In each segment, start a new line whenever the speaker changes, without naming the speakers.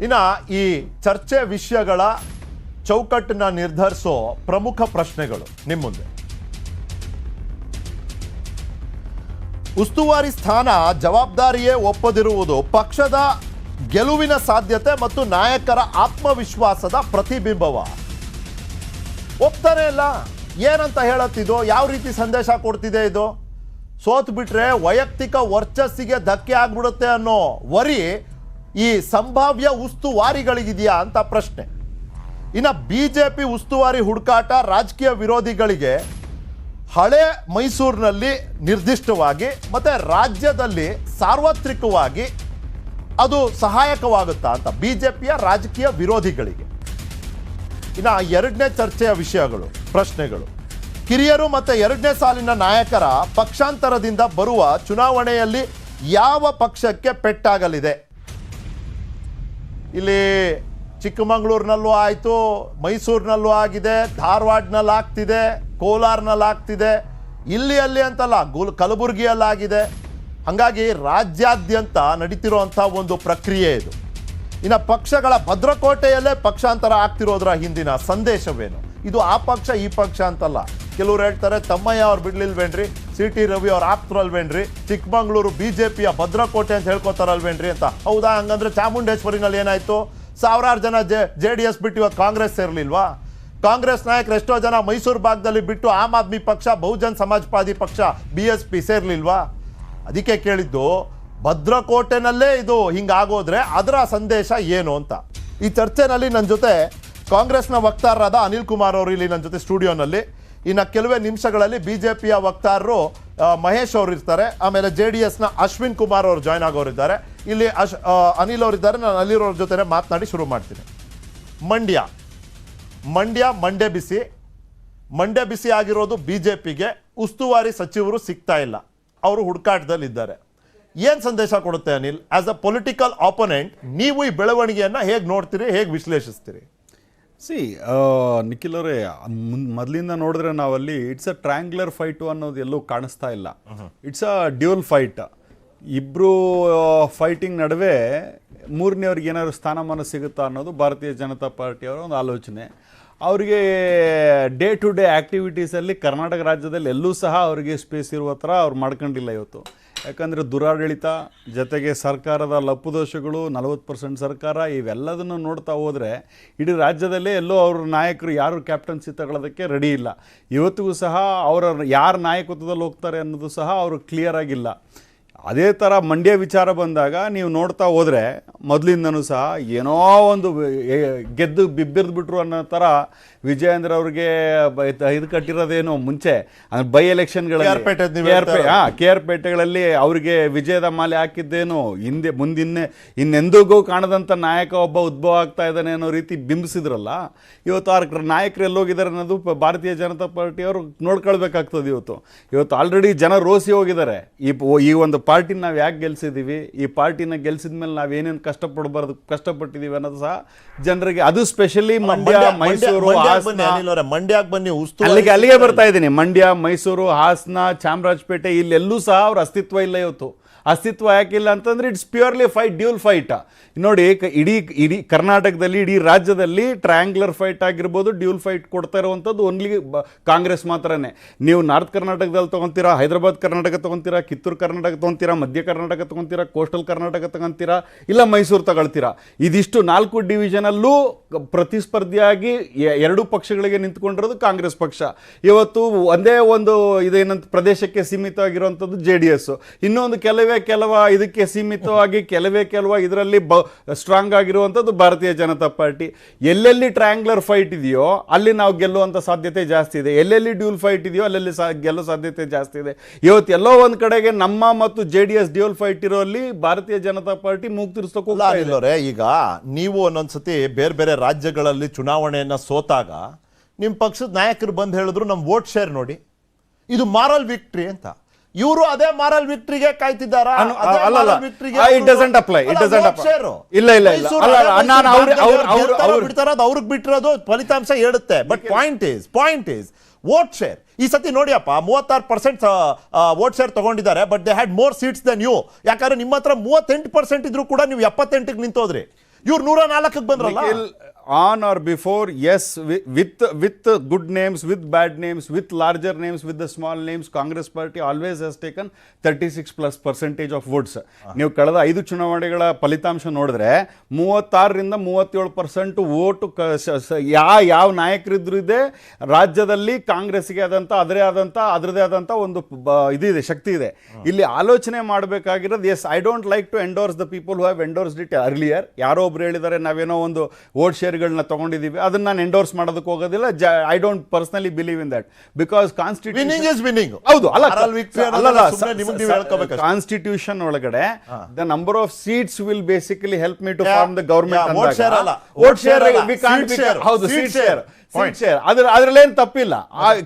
ಇನ್ನು ಈ ಚರ್ಚೆ ವಿಷಯಗಳ ಚೌಕಟ್ಟನ್ನ ನಿರ್ಧರಿಸೋ ಪ್ರಮುಖ ಪ್ರಶ್ನೆಗಳು ನಿಮ್ಮ ಮುಂದೆ. ಉಸ್ತುವಾರಿ ಸ್ಥಾನ ಜವಾಬ್ದಾರಿಯೇ ಒಪ್ಪದಿರುವುದು ಪಕ್ಷದ ಗೆಲುವಿನ ಸಾಧ್ಯತೆ ಮತ್ತು ನಾಯಕರ ಆತ್ಮವಿಶ್ವಾಸದ ಪ್ರತಿಬಿಂಬವ. ಒಪ್ತಾನೆ ಇಲ್ಲ. ಏನಂತ ಹೇಳತ್ತಿದು? ಯಾವ ರೀತಿ ಸಂದೇಶ ಕೊಡ್ತಿದೆ ಇದು? ಸೋತ್ ಬಿಟ್ರೆ ವೈಯಕ್ತಿಕ ವರ್ಚಸ್ಸಿಗೆ ಧಕ್ಕೆ ಆಗ್ಬಿಡುತ್ತೆ ಅನ್ನೋ ವರಿ ಈ ಸಂಭಾವ್ಯ ಉಸ್ತುವಾರಿಗಳಿಗಿದೆಯಾ ಅಂತ ಪ್ರಶ್ನೆ. ಇನ್ನು ಬಿಜೆಪಿ ಉಸ್ತುವಾರಿ ಹುಡುಕಾಟ ರಾಜಕೀಯ ವಿರೋಧಿಗಳಿಗೆ ಹಳೆ ಮೈಸೂರಿನಲ್ಲಿ ನಿರ್ದಿಷ್ಟವಾಗಿ ಮತ್ತೆ ರಾಜ್ಯದಲ್ಲಿ ಸಾರ್ವತ್ರಿಕವಾಗಿ ಅದು ಸಹಾಯಕವಾಗುತ್ತಾ ಅಂತ ಬಿಜೆಪಿಯ ರಾಜಕೀಯ ವಿರೋಧಿಗಳಿಗೆ. ಇನ್ನು ಎರಡನೇ ಚರ್ಚೆಯ ವಿಷಯಗಳು, ಪ್ರಶ್ನೆಗಳು. ಕಿರಿಯರು ಮತ್ತು ಎರಡನೇ ಸಾಲಿನ ನಾಯಕರ ಪಕ್ಷಾಂತರದಿಂದ ಬರುವ ಚುನಾವಣೆಯಲ್ಲಿ ಯಾವ ಪಕ್ಷಕ್ಕೆ ಪೆಟ್ಟಾಗಲಿದೆ? ಇಲ್ಲಿ ಚಿಕ್ಕಮಗಳೂರಿನಲ್ಲೂ ಆಯಿತು, ಮೈಸೂರಿನಲ್ಲೂ ಆಗಿದೆ, ಧಾರವಾಡನಲ್ಲಿ ಆಗ್ತಿದೆ, ಕೋಲಾರ್ನಲ್ಲಿ ಆಗ್ತಿದೆ, ಇಲ್ಲಿ ಅಲ್ಲಿ ಅಂತಲ್ಲ ಕಲಬುರಗಿಯಲ್ಲಾಗಿದೆ. ಹಾಗಾಗಿ ರಾಜ್ಯಾದ್ಯಂತ ನಡೀತಿರುವಂಥ ಒಂದು ಪ್ರಕ್ರಿಯೆ ಇದು. ಇನ್ನು ಪಕ್ಷಗಳ ಭದ್ರಕೋಟೆಯಲ್ಲೇ ಪಕ್ಷಾಂತರ ಆಗ್ತಿರೋದ್ರ ಹಿಂದಿನ ಸಂದೇಶವೇನು? ಇದು ಆ ಪಕ್ಷ ಈ ಪಕ್ಷ ಅಂತಲ್ಲ. ಕೆಲವ್ರು ಹೇಳ್ತಾರೆ ತಮ್ಮಯ್ಯ ಅವ್ರು ಬಿಡ್ಲಿಲ್ವೇನ್ರಿ, ಸಿ ಟಿ ರವಿ ಅವ್ರು ಆಗ್ತಿರಲ್ವೇನ್ರಿ, ಚಿಕ್ಕಮಗಳೂರು ಬಿಜೆಪಿಯ ಭದ್ರಕೋಟೆ ಅಂತ ಹೇಳ್ಕೊತಾರಲ್ವೇನ್ರಿ ಅಂತ. ಹೌದಾ? ಹಂಗಂದ್ರೆ ಚಾಮುಂಡೇಶ್ವರಿನಲ್ಲಿ ಏನಾಯ್ತು? ಸಾವಿರಾರು ಜನ JDS ಬಿಟ್ಟು ಇವತ್ತು ಕಾಂಗ್ರೆಸ್ ಸೇರ್ಲಿಲ್ವಾ? ಕಾಂಗ್ರೆಸ್ ನಾಯಕರು ಎಷ್ಟೋ ಜನ ಮೈಸೂರು ಭಾಗದಲ್ಲಿ ಬಿಟ್ಟು ಆಮ್ ಆದ್ಮಿ ಪಕ್ಷ, ಬಹುಜನ್ ಸಮಾಜವಾದಿ ಪಕ್ಷ, BSP ಸೇರ್ಲಿಲ್ವಾ? ಅದಕ್ಕೆ ಕೇಳಿದ್ದು, ಭದ್ರಕೋಟೆನಲ್ಲೇ ಇದು ಹಿಂಗಾಗೋದ್ರೆ ಅದರ ಸಂದೇಶ ಏನು ಅಂತ. ಈ ಚರ್ಚೆನಲ್ಲಿ ನನ್ನ ಜೊತೆ ಕಾಂಗ್ರೆಸ್ನ ವಕ್ತಾರರಾದ ಅನಿಲ್ ಕುಮಾರ್ ಅವರು ಇಲ್ಲಿ ನನ್ನ ಜೊತೆ ಸ್ಟುಡಿಯೋನಲ್ಲಿ, ಇನ್ನು ಕೆಲವೇ ನಿಮಿಷಗಳಲ್ಲಿ ಬಿಜೆಪಿಯ ವಕ್ತಾರರು ಮಹೇಶ್ ಅವರು ಇರ್ತಾರೆ, ಆಮೇಲೆ JDSನ ಅಶ್ವಿನ್ ಕುಮಾರ್ ಅವರು ಜಾಯ್ನ್ ಆಗೋರಿದ್ದಾರೆ. ಇಲ್ಲಿ ಅನಿಲ್ ಅವರಿದ್ದಾರೆ. ನಾನು ಅನಿಲ್ ಅವ್ರ ಜೊತೆ ಮಾತನಾಡಿ ಶುರು ಮಾಡ್ತೀನಿ. ಮಂಡ್ಯ ಬಿಸಿ ಆಗಿರೋದು ಬಿಜೆಪಿಗೆ. ಉಸ್ತುವಾರಿ ಸಚಿವರು ಸಿಗ್ತಾ ಇಲ್ಲ, ಅವರು ಹುಡುಕಾಟದಲ್ಲಿದ್ದಾರೆ. ಏನು ಸಂದೇಶ ಕೊಡುತ್ತೆ Anil? As a political opponent ನೀವು ಈ ಬೆಳವಣಿಗೆಯನ್ನು ಹೇಗೆ ನೋಡ್ತೀರಿ, ಹೇಗೆ ವಿಶ್ಲೇಷಿಸ್ತೀರಿ?
ನಿಖಿಲ್ ಅವರೇ, ಮೊದಲಿಂದ ನೋಡಿದ್ರೆ ನಾವಲ್ಲಿ ಇಟ್ಸ್ ಅ ಟ್ರ್ಯಾಂಗ್ಯುಲರ್ ಫೈಟು ಅನ್ನೋದು ಎಲ್ಲೂ ಕಾಣಿಸ್ತಾ ಇಲ್ಲ. It's a dual fight. ಇಬ್ಬರು ಫೈಟಿಂಗ್ ನಡುವೆ ಮೂರನೇವ್ರಿಗೆ ಏನಾದ್ರು ಸ್ಥಾನಮಾನ ಸಿಗುತ್ತಾ ಅನ್ನೋದು ಭಾರತೀಯ ಜನತಾ ಪಾರ್ಟಿಯವರ ಒಂದು ಆಲೋಚನೆ. ಅವರಿಗೆ ಡೇ ಟು ಡೇ ಆ್ಯಕ್ಟಿವಿಟೀಸಲ್ಲಿ ಕರ್ನಾಟಕ ರಾಜ್ಯದಲ್ಲಿ ಎಲ್ಲೂ ಸಹ ಅವರಿಗೆ ಸ್ಪೇಸ್ ಇರುವ ಥರ ಅವ್ರು ಮಾಡ್ಕೊಂಡಿಲ್ಲ ಇವತ್ತು. ಯಾಕಂದರೆ ದುರಾಡಳಿತ ಜೊತೆಗೆ ಸರ್ಕಾರದ ಲಪ್ಪುದೋಷಗಳು, 40% ಸರ್ಕಾರ, ಇವೆಲ್ಲದನ್ನು ನೋಡ್ತಾ ಹೋದರೆ ಇಡೀ ರಾಜ್ಯದಲ್ಲೇ ಎಲ್ಲೋ ಅವ್ರ ನಾಯಕರು ಯಾರು ಕ್ಯಾಪ್ಟನ್ಸಿ ತಗೊಳ್ಳೋದಕ್ಕೆ ರೆಡಿ ಇಲ್ಲ. ಇವತ್ತಿಗೂ ಸಹ ಅವರ ಯಾರು ನಾಯಕತ್ವದಲ್ಲಿ ಹೋಗ್ತಾರೆ ಅನ್ನೋದು ಸಹ ಅವರು ಕ್ಲಿಯರ್ ಆಗಿಲ್ಲ. ಅದೇ ಥರ ಮಂಡ್ಯ ವಿಚಾರ ಬಂದಾಗ ನೀವು ನೋಡ್ತಾ ಹೋದರೆ ಮೊದಲಿಂದನೂ ಸಹ ಏನೋ ಒಂದು ಗೆದ್ದು ಬಿಬ್ಬಿರ್ದು ಬಿಟ್ರು ಅನ್ನೋ ಥರ ವಿಜಯೇಂದ್ರ ಅವ್ರಿಗೆ ಇದು ಕಟ್ಟಿರೋದೇನೋ ಮುಂಚೆ ಬೈ ಎಲೆಕ್ಷನ್ಗಳಲ್ಲಿ KR ಪೇಟೆಗಳಲ್ಲಿ ಅವ್ರಿಗೆ ವಿಜಯದ ಮಾಲೆ ಹಾಕಿದ್ದೇನೋ ಇನ್ನೆಂದಿಗೂ ಕಾಣದಂಥ ನಾಯಕ ಒಬ್ಬ ಉದ್ಭವ ಆಗ್ತಾ ಇದ್ದಾನೆ ಅನ್ನೋ ರೀತಿ ಬಿಂಬಿಸಿದ್ರಲ್ಲ. ಇವತ್ತು ಆ ನಾಯಕರು ಎಲ್ಲೋಗಿದ್ದಾರೆ ಅನ್ನೋದು ಭಾರತೀಯ ಜನತಾ ಪಾರ್ಟಿಯವರು ನೋಡ್ಕೊಳ್ಬೇಕಾಗ್ತದೆ. ಇವತ್ತು ಆಲ್ರೆಡಿ ಜನ ರೋಸಿ ಹೋಗಿದ್ದಾರೆ. ಈ ಒಂದು ಪಾರ್ಟಿನ ನಾವು ಯಾಕೆ ಗೆಲ್ಸಿದ್ದೀವಿ, ಈ ಪಾರ್ಟಿನ ಗೆಲ್ಸಿದ ಮೇಲೆ ನಾವೇನೇನು ಕಷ್ಟಪಟ್ಟಿದ್ದೀವಿ ಅನ್ನೋದು ಸಹ ಜನರಿಗೆ, ಅದು ಸ್ಪೆಷಲಿ ಮಂಡ್ಯ, ಮೈಸೂರು, ಅಲ್ಲಿಗೆ ಬರ್ತಾ ಇದ್ದೀನಿ. ಮಂಡ್ಯ, ಮೈಸೂರು, ಹಾಸನ, ಚಾಮರಾಜಪೇಟೆ, ಇಲ್ಲೆಲ್ಲೂ ಸಹ ಅವ್ರ ಅಸ್ತಿತ್ವ ಇಲ್ಲ. ಇವತ್ತು ಅಸ್ತಿತ್ವ ಯಾಕಿಲ್ಲ ಅಂತಂದ್ರೆ ಇಟ್ಸ್ ಪ್ಯೂರ್ಲಿ ಡ್ಯೂಲ್ ಫೈಟ್. ನೋಡಿ, ಇಡೀ ಕರ್ನಾಟಕದಲ್ಲಿ, ಇಡೀ ರಾಜ್ಯದಲ್ಲಿ ಟ್ರಯಾಂಗ್ಯುಲರ್ ಫೈಟ್ ಆಗಿರ್ಬೋದು, ಡ್ಯೂಲ್ ಫೈಟ್ ಕೊಡ್ತಾ ಇರುವಂಥದ್ದು ಓನ್ಲಿ ಕಾಂಗ್ರೆಸ್ ಮಾತ್ರನೇ. ನೀವು ನಾರ್ತ್ ಕರ್ನಾಟಕದಲ್ಲಿ ತೊಗೊತೀರಾ, ಹೈದರಾಬಾದ್ ಕರ್ನಾಟಕ ತೊಗೊತೀರಾ, ಕಿತ್ತೂರು ಕರ್ನಾಟಕ ತೊಗೊತೀರಾ, ಮಧ್ಯ ಕರ್ನಾಟಕ ತೊಗೊತೀರಾ, ಕೋಸ್ಟಲ್ ಕರ್ನಾಟಕ ತಗೊಂತೀರಾ, ಇಲ್ಲ ಮೈಸೂರು ತಗೊಳ್ತೀರಾ. ಇದಿಷ್ಟು 4 ಡಿವಿಷನಲ್ಲೂ ಪ್ರತಿಸ್ಪರ್ಧಿಯಾಗಿ 2 ಪಕ್ಷಗಳಿಗೆ ನಿಂತ್ಕೊಂಡಿರೋದು ಕಾಂಗ್ರೆಸ್ ಪಕ್ಷ. ಇವತ್ತು ಒಂದೇ ಒಂದು ಇದೇನಂತ ಪ್ರದೇಶಕ್ಕೆ ಸೀಮಿತವಾಗಿರುವಂಥದ್ದು JDS. ಇನ್ನೊಂದು ಕೆಲವ ಇದಕ್ಕೆ ಸೀಮಿತವಾಗಿ ಕೆಲವ ಇದರಲ್ಲಿ ಸ್ಟ್ರಾಂಗ್ ಆಗಿರುವಂಥದ್ದು ಭಾರತೀಯ ಜನತಾ ಪಾರ್ಟಿ. ಎಲ್ಲೆಲ್ಲಿ ಟ್ರಯಾಂಗ್ಯುಲರ್ ಫೈಟ್ ಇದೆಯೋ ಅಲ್ಲಿ ನಾವು ಗೆಲ್ಲುವಂಥ ಸಾಧ್ಯತೆ ಜಾಸ್ತಿ ಇದೆ. ಎಲ್ಲೆಲ್ಲಿ ಡ್ಯೂಲ್ ಫೈಟ್ ಇದೆಯೋ ಅಲ್ಲೆಲ್ಲಿ ಗೆಲ್ಲೋ ಸಾಧ್ಯತೆ ಜಾಸ್ತಿ ಇದೆ. ಇವತ್ತು ಎಲ್ಲೋ ಒಂದು ಕಡೆಗೆ ನಮ್ಮ ಮತ್ತು JDS ಡ್ಯೂಲ್ ಫೈಟ್ ಇರೋ ಅಲ್ಲಿ ಭಾರತೀಯ ಜನತಾ ಪಾರ್ಟಿ ಮೂಗ್ತಿರ್ಸ್ಕೋಕೆ.
ಈಗ ನೀವು ಒಂದೊಂದ್ಸತಿ ಬೇರೆ ಬೇರೆ ರಾಜ್ಯಗಳಲ್ಲಿ ಚುನಾವಣೆಯನ್ನ ಸೋತಾಗ ನಿಮ್ಮ ಪಕ್ಷದ ನಾಯಕರು ಬಂದು ಹೇಳಿದ್ರು ನಮ್ಮ ವೋಟ್ ಶೇರ್ ನೋಡಿ, ಇದು ಮಾರಲ್ ವಿಕ್ಟ್ರಿ ಅಂತ. ಇವರು ಅದೇ ಮಾರಲ್ ವಿಕ್ಟ್ರಿಗೆ ಕಾಯ್ತಿದ್ದಾರಾ? ಅವ್ರಿಗೆ ಬಿಟ್ಟಿರೋದು ಫಲಿತಾಂಶ ಹೇಳುತ್ತೆ. But point is vote share. ಈ ಸತಿ ನೋಡಿಯಪ್ಪ 36% ವೋಟ್ ಶೇರ್ ತಗೊಂಡಿದ್ದಾರೆ. But they had more seats than you. ಯಾಕಂದ್ರೆ ನಿಮ್ಮ ಹತ್ರ 38% ಇದ್ರು ಕೂಡ ನೀವು 78ಕ್ಕೆ ನಿಂತೋದ್ರಿ. ಇವ್ರು 104ಕ್ಕೆ ಬಂದ್ರಲ್ಲ.
On or before, yes, with good names, with bad names, with larger names, with the small names, Congress party always has taken 36% of votes. ನೀವು ಕಳೆದ 5 ಚುನಾವಣೆಗಳ ಫಲಿತಾಂಶ ನೋಡಿದ್ರೆ 36ರಿಂದ 37% ವೋಟ್ ಯಾವ ನಾಯಕರಿದ್ರು ಇದೆ ರಾಜ್ಯದಲ್ಲಿ ಕಾಂಗ್ರೆಸ್ಗೆ ಅದರದೇ ಆದಂತ ಒಂದು ಇದಿದೆ, ಶಕ್ತಿ ಇದೆ. ಇಲ್ಲಿ ಆಲೋಚನೆ ಮಾಡಬೇಕಾಗಿರೋದು, yes, I don't like to endorse the people who have endorsed it earlier. ಯಾರೋ ಒಬ್ರು ಹೇಳಿದ್ದಾರೆ ನಾವೇನೋ ಒಂದು ವೋಟ್ ಶೇರ್ ತಗೊಂಡಿದ್ದೀವಿ, ಅದನ್ನ ನಾನು ಎಂಡೋರ್ಸ್ ಮಾಡೋದಕ್ಕೆ ಹೋಗೋದಿಲ್ಲ. I don't personally believe in that, because constitution ಒಳಗಡೆ the number of seats will basically help me to form the government. ಅದ್ರಲ್ಲೇನು ತಪ್ಪಿಲ್ಲ.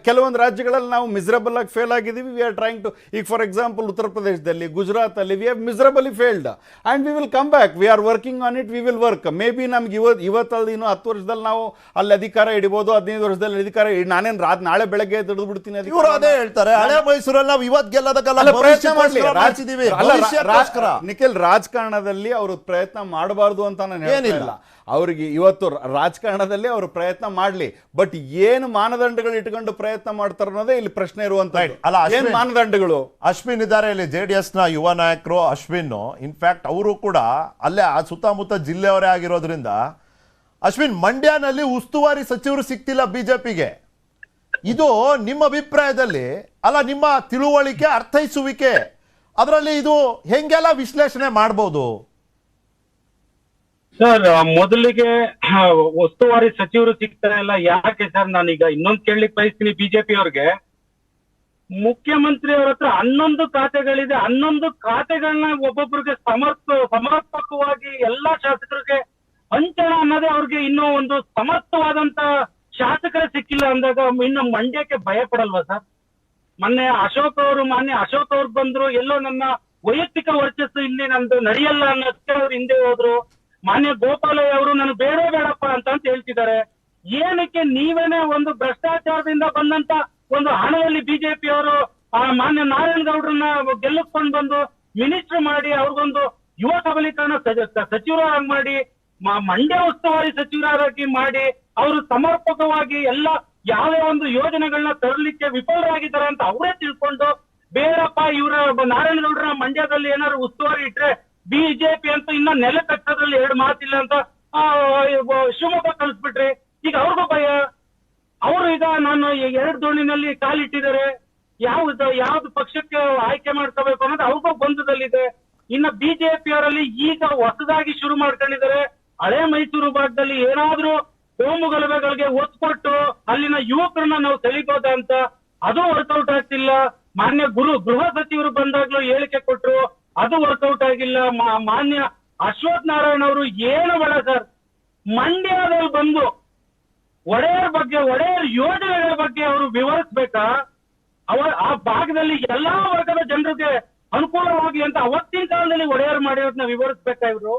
ಕೆಲವೊಂದು ರಾಜ್ಯಗಳಲ್ಲಿ ನಾವು ಮಿಸರಬಲ್ ಆಗಿ ಫೇಲ್ ಆಗಿದ್ದೀವಿ. ವಿ ಆರ್ ಟ್ರೈಂಗ್ ಟು, ಈಗ ಫಾರ್ ಎಕ್ಸಾಂಪಲ್ ಉತ್ತರ ಪ್ರದೇಶದಲ್ಲಿ, ಗುಜರಾತ್ ಅಲ್ಲಿ we have miserably failed and we will come back. We are working on it, we will work. Maybe ನಮ್ಗೆ ಇವತ್ತಲ್ಲಿ ಇನ್ನು 10 ವರ್ಷದಲ್ಲಿ ನಾವು ಅಲ್ಲಿ ಅಧಿಕಾರ ಹಿಡಿಬಹುದು, 15 ವರ್ಷದಲ್ಲಿ ಅಧಿಕಾರ ನಾನೇನ್ ನಾಳೆ ಬೆಳಗ್ಗೆ ಹಿಡಿದು ಬಿಡ್ತೀನಿ.
ಅದೇ ಹೇಳ್ತಾರೆ, ಹಳೆ ಮೈಸೂರಲ್ಲಿ ನಾವು ಇವತ್ತು
ನಿಖಿಲ್, ರಾಜಕಾರಣದಲ್ಲಿ ಅವರು ಪ್ರಯತ್ನ ಮಾಡಬಾರ್ದು ಅಂತ ನಾನು ಏನಿಲ್ಲ. ಅವ್ರಿಗೆ ಇವತ್ತು ರಾಜಕಾರಣದಲ್ಲಿ ಅವರು ಪ್ರಯತ್ನ ಮಾಡ್ಲಿ, ಬಟ್ ಏನು ಮಾನದಂಡಗಳು ಇಟ್ಕೊಂಡು ಪ್ರಯತ್ನ ಮಾಡ್ತಾರೆ ಅನ್ನೋದೇ ಇಲ್ಲಿ ಪ್ರಶ್ನೆ ಇರುವಂತದ್ದು. ಏನ್ ಮಾನದಂಡಗಳು?
ಅಶ್ವಿನ್ ಇದ್ದಾರೆ ಇಲ್ಲಿ, JDS ನ ಯುವ ನಾಯಕರು ಅಶ್ವಿನ್. ಇನ್ಫ್ಯಾಕ್ಟ್ ಅವರು ಕೂಡ ಅಲ್ಲೇ ಆ ಸುತ್ತಮುತ್ತ ಜಿಲ್ಲೆಯವರೇ ಆಗಿರೋದ್ರಿಂದ, ಅಶ್ವಿನ್, ಮಂಡ್ಯನಲ್ಲಿ ಉಸ್ತುವಾರಿ ಸಚಿವರು ಸಿಕ್ತಿಲ್ಲ ಬಿಜೆಪಿಗೆ. ಇದು ನಿಮ್ಮ ಅಭಿಪ್ರಾಯದಲ್ಲಿ, ಅಲ್ಲ ನಿಮ್ಮ ತಿಳುವಳಿಕೆ, ಅರ್ಥೈಸುವಿಕೆ, ಅದರಲ್ಲಿ ಇದು ಹೆಂಗೆಲ್ಲ ವಿಶ್ಲೇಷಣೆ ಮಾಡಬಹುದು?
ಸರ್, ಮೊದಲಿಗೆ ಉಸ್ತುವಾರಿ ಸಚಿವರು ಸಿಗ್ತಾರೆ ಇಲ್ಲ, ಯಾಕೆ ಸರ್? ನಾನೀಗ ಇನ್ನೊಂದು ಕೇಳಲಿಕ್ಕೆ ಬಯಸ್ತೀನಿ ಬಿಜೆಪಿ ಅವ್ರಿಗೆ. ಮುಖ್ಯಮಂತ್ರಿ ಅವ್ರ ಹತ್ರ 11 ಖಾತೆಗಳಿದೆ. 11 ಖಾತೆಗಳನ್ನ ಒಬ್ಬೊಬ್ಬರಿಗೆ ಸಮರ್ಪಕವಾಗಿ ಎಲ್ಲಾ ಶಾಸಕರಿಗೆ ಹಂಚೋಣ ಅನ್ನೋದೇ ಅವ್ರಿಗೆ ಇನ್ನೂ ಒಂದು ಸಮರ್ಥವಾದಂತ ಶಾಸಕರೇ ಸಿಕ್ಕಿಲ್ಲ ಅಂದಾಗ ಇನ್ನು ಮಂಡ್ಯಕ್ಕೆ ಭಯ ಪಡಲ್ವಾ ಸರ್? ಮಾನ್ಯ ಅಶೋಕ್ ಅವರು ಬಂದ್ರು, ಎಲ್ಲೋ ನನ್ನ ವೈಯಕ್ತಿಕ ವರ್ಚಸ್ಸು ಇಲ್ಲಿ ನಂದು ನಡೆಯಲ್ಲ ಅನ್ನೋದಕ್ಕೆ ಅವ್ರು ಹಿಂದೆ ಹೋದ್ರು. ಮಾನ್ಯ ಗೋಪಾಲಯ್ಯ ಅವರು ನಾನು ಬೇಡಪ್ಪ ಅಂತ ಹೇಳ್ತಿದ್ದಾರೆ. ಏನಕ್ಕೆ ನೀವೇನೆ ಒಂದು ಭ್ರಷ್ಟಾಚಾರದಿಂದ ಬಂದಂತ ಒಂದು ಹಣದಲ್ಲಿ ಬಿಜೆಪಿ ಅವರು ಮಾನ್ಯ ನಾರಾಯಣಗೌಡ್ರನ್ನ ಗೆಲ್ಲಿಸ್ಕೊಂಡು ಬಂದು ಮಿನಿಸ್ಟರ್ ಮಾಡಿ, ಅವ್ರಿಗೊಂದು ಯುವ ಸಬಲೀಕರಣ ಸಚಿವರಾಗಿ ಮಾಡಿ, ಮಂಡ್ಯ ಉಸ್ತುವಾರಿ ಸಚಿವರಾಗಿ ಮಾಡಿ, ಅವರು ಸಮರ್ಪಕವಾಗಿ ಎಲ್ಲ ಯಾವ ಒಂದು ಯೋಜನೆಗಳನ್ನ ತರಲಿಕ್ಕೆ ವಿಫಲರಾಗಿದ್ದಾರೆ ಅಂತ ಅವರೇ ತಿಳ್ಕೊಂಡು, ಬೇಡಪ್ಪ ಇವರ ನಾರಾಯಣಗೌಡ್ರ ಮಂಡ್ಯದಲ್ಲಿ ಏನಾದ್ರು ಉಸ್ತುವಾರಿ ಇಟ್ರೆ ಬಿಜೆಪಿ ಅಂತ ಇನ್ನ ನೆಲ ಕಟ್ಟೋದ್ರಲ್ಲಿ 2 ಮಾತಿಲ್ಲ ಅಂತ ಶಿವಮೊಗ್ಗ ಕಳಿಸ್ಬಿಟ್ರಿ. ಈಗ ಅವ್ರಿಗೂ ಭಯ. ಅವರು ಈಗ ನಾನು 2 ದೋಣಿನಲ್ಲಿ ಕಾಲಿಟ್ಟಿದ್ದಾರೆ. ಯಾವ್ದು ಪಕ್ಷಕ್ಕೆ ಆಯ್ಕೆ ಮಾಡ್ಕೋಬೇಕು ಅನ್ನೋದು ಅವ್ರಿಗೂ ಗೊಂದಲದಲ್ಲಿದೆ. ಇನ್ನ ಬಿಜೆಪಿ ಅವರಲ್ಲಿ ಈಗ ಹೊಸದಾಗಿ ಶುರು ಮಾಡ್ಕೊಂಡಿದ್ದಾರೆ, ಹಳೆ ಮೈಸೂರು ಭಾಗದಲ್ಲಿ ಏನಾದ್ರೂ ಕೋಮು ಗಲಭೆಗಳಿಗೆ ಒತ್ತು ಕೊಟ್ಟು ಅಲ್ಲಿನ ಯುವಕರನ್ನ ನಾವು ಸೆಳಿಬೋದ ಅಂತ, ಅದು ವರ್ಕೌಟ್ ಆಗ್ತಿಲ್ಲ. ಮಾನ್ಯ ಗೃಹ ಸಚಿವರು ಬಂದಾಗ್ಲೂ ಹೇಳಿಕೆ ಕೊಟ್ರು, ಅದು ವರ್ಕೌಟ್ ಆಗಿಲ್ಲ. ಮಾನ್ಯ ಅಶ್ವಥ್ ನಾರಾಯಣ ಅವರು ಏನು ಬೇಡ ಸರ್, ಮಂಡ್ಯದಲ್ಲಿ ಬಂದು ಒಡೆಯರ್ ಯೋಜನೆಗಳ ಬಗ್ಗೆ ಅವರು ವಿವರಿಸ್ಬೇಕಾ? ಆ ಭಾಗದಲ್ಲಿ ಎಲ್ಲಾ ವರ್ಗದ ಜನರಿಗೆ ಅನುಕೂಲವಾಗಿ ಅಂತ ಅವತ್ತಿನ ಕಾಲದಲ್ಲಿ ಒಡೆಯರ್ ಮಾಡಿರೋದನ್ನ ವಿವರಿಸ್ಬೇಕಾ ಇವರು?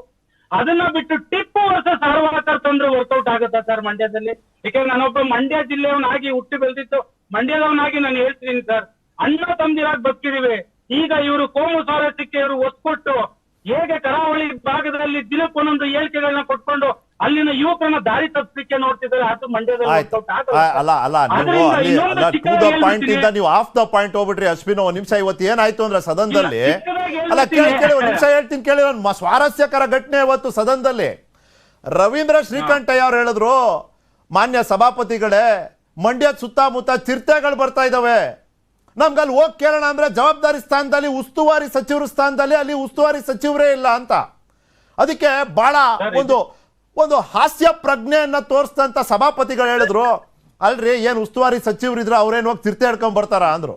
ಅದನ್ನ ಬಿಟ್ಟು ಟಿಪ್ಪು ವರ್ಸಸ್ ಸಾರ್ವಜನಿಕರ ತಂದ್ರೆ ವರ್ಕೌಟ್ ಆಗುತ್ತಾ ಸರ್ ಮಂಡ್ಯದಲ್ಲಿ? ಯಾಕಂದ್ರೆ ನಾನೊಬ್ಬ ಮಂಡ್ಯ ಜಿಲ್ಲೆಯವನಾಗಿ ಹುಟ್ಟಿ ಬೆಳೆದಿತ್ತು ಮಂಡ್ಯದವನಾಗಿ ನಾನು ಹೇಳ್ತೀನಿ ಸರ್, ಅಣ್ಣ ತಮ್ಮದಿರಾಗಿ ಬದುಕಿದೀವಿ. ಈಗ ಇವರು ಕೋಮು ಸಾರಸ್ಯಕ್ಕೆ ಇವರು ಒತ್ತು ಕೊಟ್ಟು ಹೇಗೆ ಕರಾವಳಿ ಭಾಗದಲ್ಲಿ ದಿನಕ್ಕೊಂದೊಂದು ಹೇಳಿಕೆಗಳನ್ನ ಕೊಟ್ಕೊಂಡು ಅಲ್ಲಿನ ಯುವಕರನ್ನ ದಾರಿ ತಪ್ಪಿಸಲಿಕ್ಕೆ ನೋಡ್ತಿದ್ದಾರೆ. ಅದು ಮಂಡ್ಯದಲ್ಲಿ
ನೀವು ಆಫ್ ದ ಪಾಯಿಂಟ್ ಹೋಗ್ಬಿಟ್ರಿ ಅಶ್ವಿನ್. ಒಂದ್ ನಿಮಿಷ, ಇವತ್ತು ಏನಾಯ್ತು ಅಂದ್ರೆ ಸದನದಲ್ಲಿ, ಅಲ್ಲ ಕೇಳಿ ಒಂದ್ ನಿಮಿಷ ಹೇಳ್ತೀನಿ ಕೇಳಿ, ಒಂದು ಸ್ವಾರಸ್ಯಕರ ಘಟನೆ ಇವತ್ತು ಸದನದಲ್ಲಿ. ರವೀಂದ್ರ ಶ್ರೀಕಂಠಯ್ಯ ಅವ್ರು ಹೇಳಿದ್ರು, ಮಾನ್ಯ ಸಭಾಪತಿಗಳೇ, ಮಂಡ್ಯದ ಸುತ್ತಮುತ್ತ ಚಿರತೆಗಳು ಬರ್ತಾ ಇದಾವೆ, ನಮ್ಗೆ ಅಲ್ಲಿ ಹೋಗಿ ಕೇಳೋಣ ಅಂದ್ರೆ ಜವಾಬ್ದಾರಿ ಸ್ಥಾನದಲ್ಲಿ ಉಸ್ತುವಾರಿ ಸಚಿವರ ಸ್ಥಾನದಲ್ಲಿ ಅಲ್ಲಿ ಉಸ್ತುವಾರಿ ಸಚಿವರೇ ಇಲ್ಲ ಅಂತ. ಅದಕ್ಕೆ ಬಹಳ ಒಂದು ಹಾಸ್ಯ ಪ್ರಜ್ಞೆಯನ್ನ ತೋರಿಸಿದಂತ ಸಭಾಪತಿಗಳು ಹೇಳಿದ್ರು, ಅಲ್ರಿ ಏನ್ ಉಸ್ತುವಾರಿ ಸಚಿವರಿದ್ರೆ ಅವ್ರೇನು ಹೋಗಿ ಚಿರತೆ ಹಿಡ್ಕೊಂಡ್ ಬರ್ತಾರ ಅಂದ್ರು.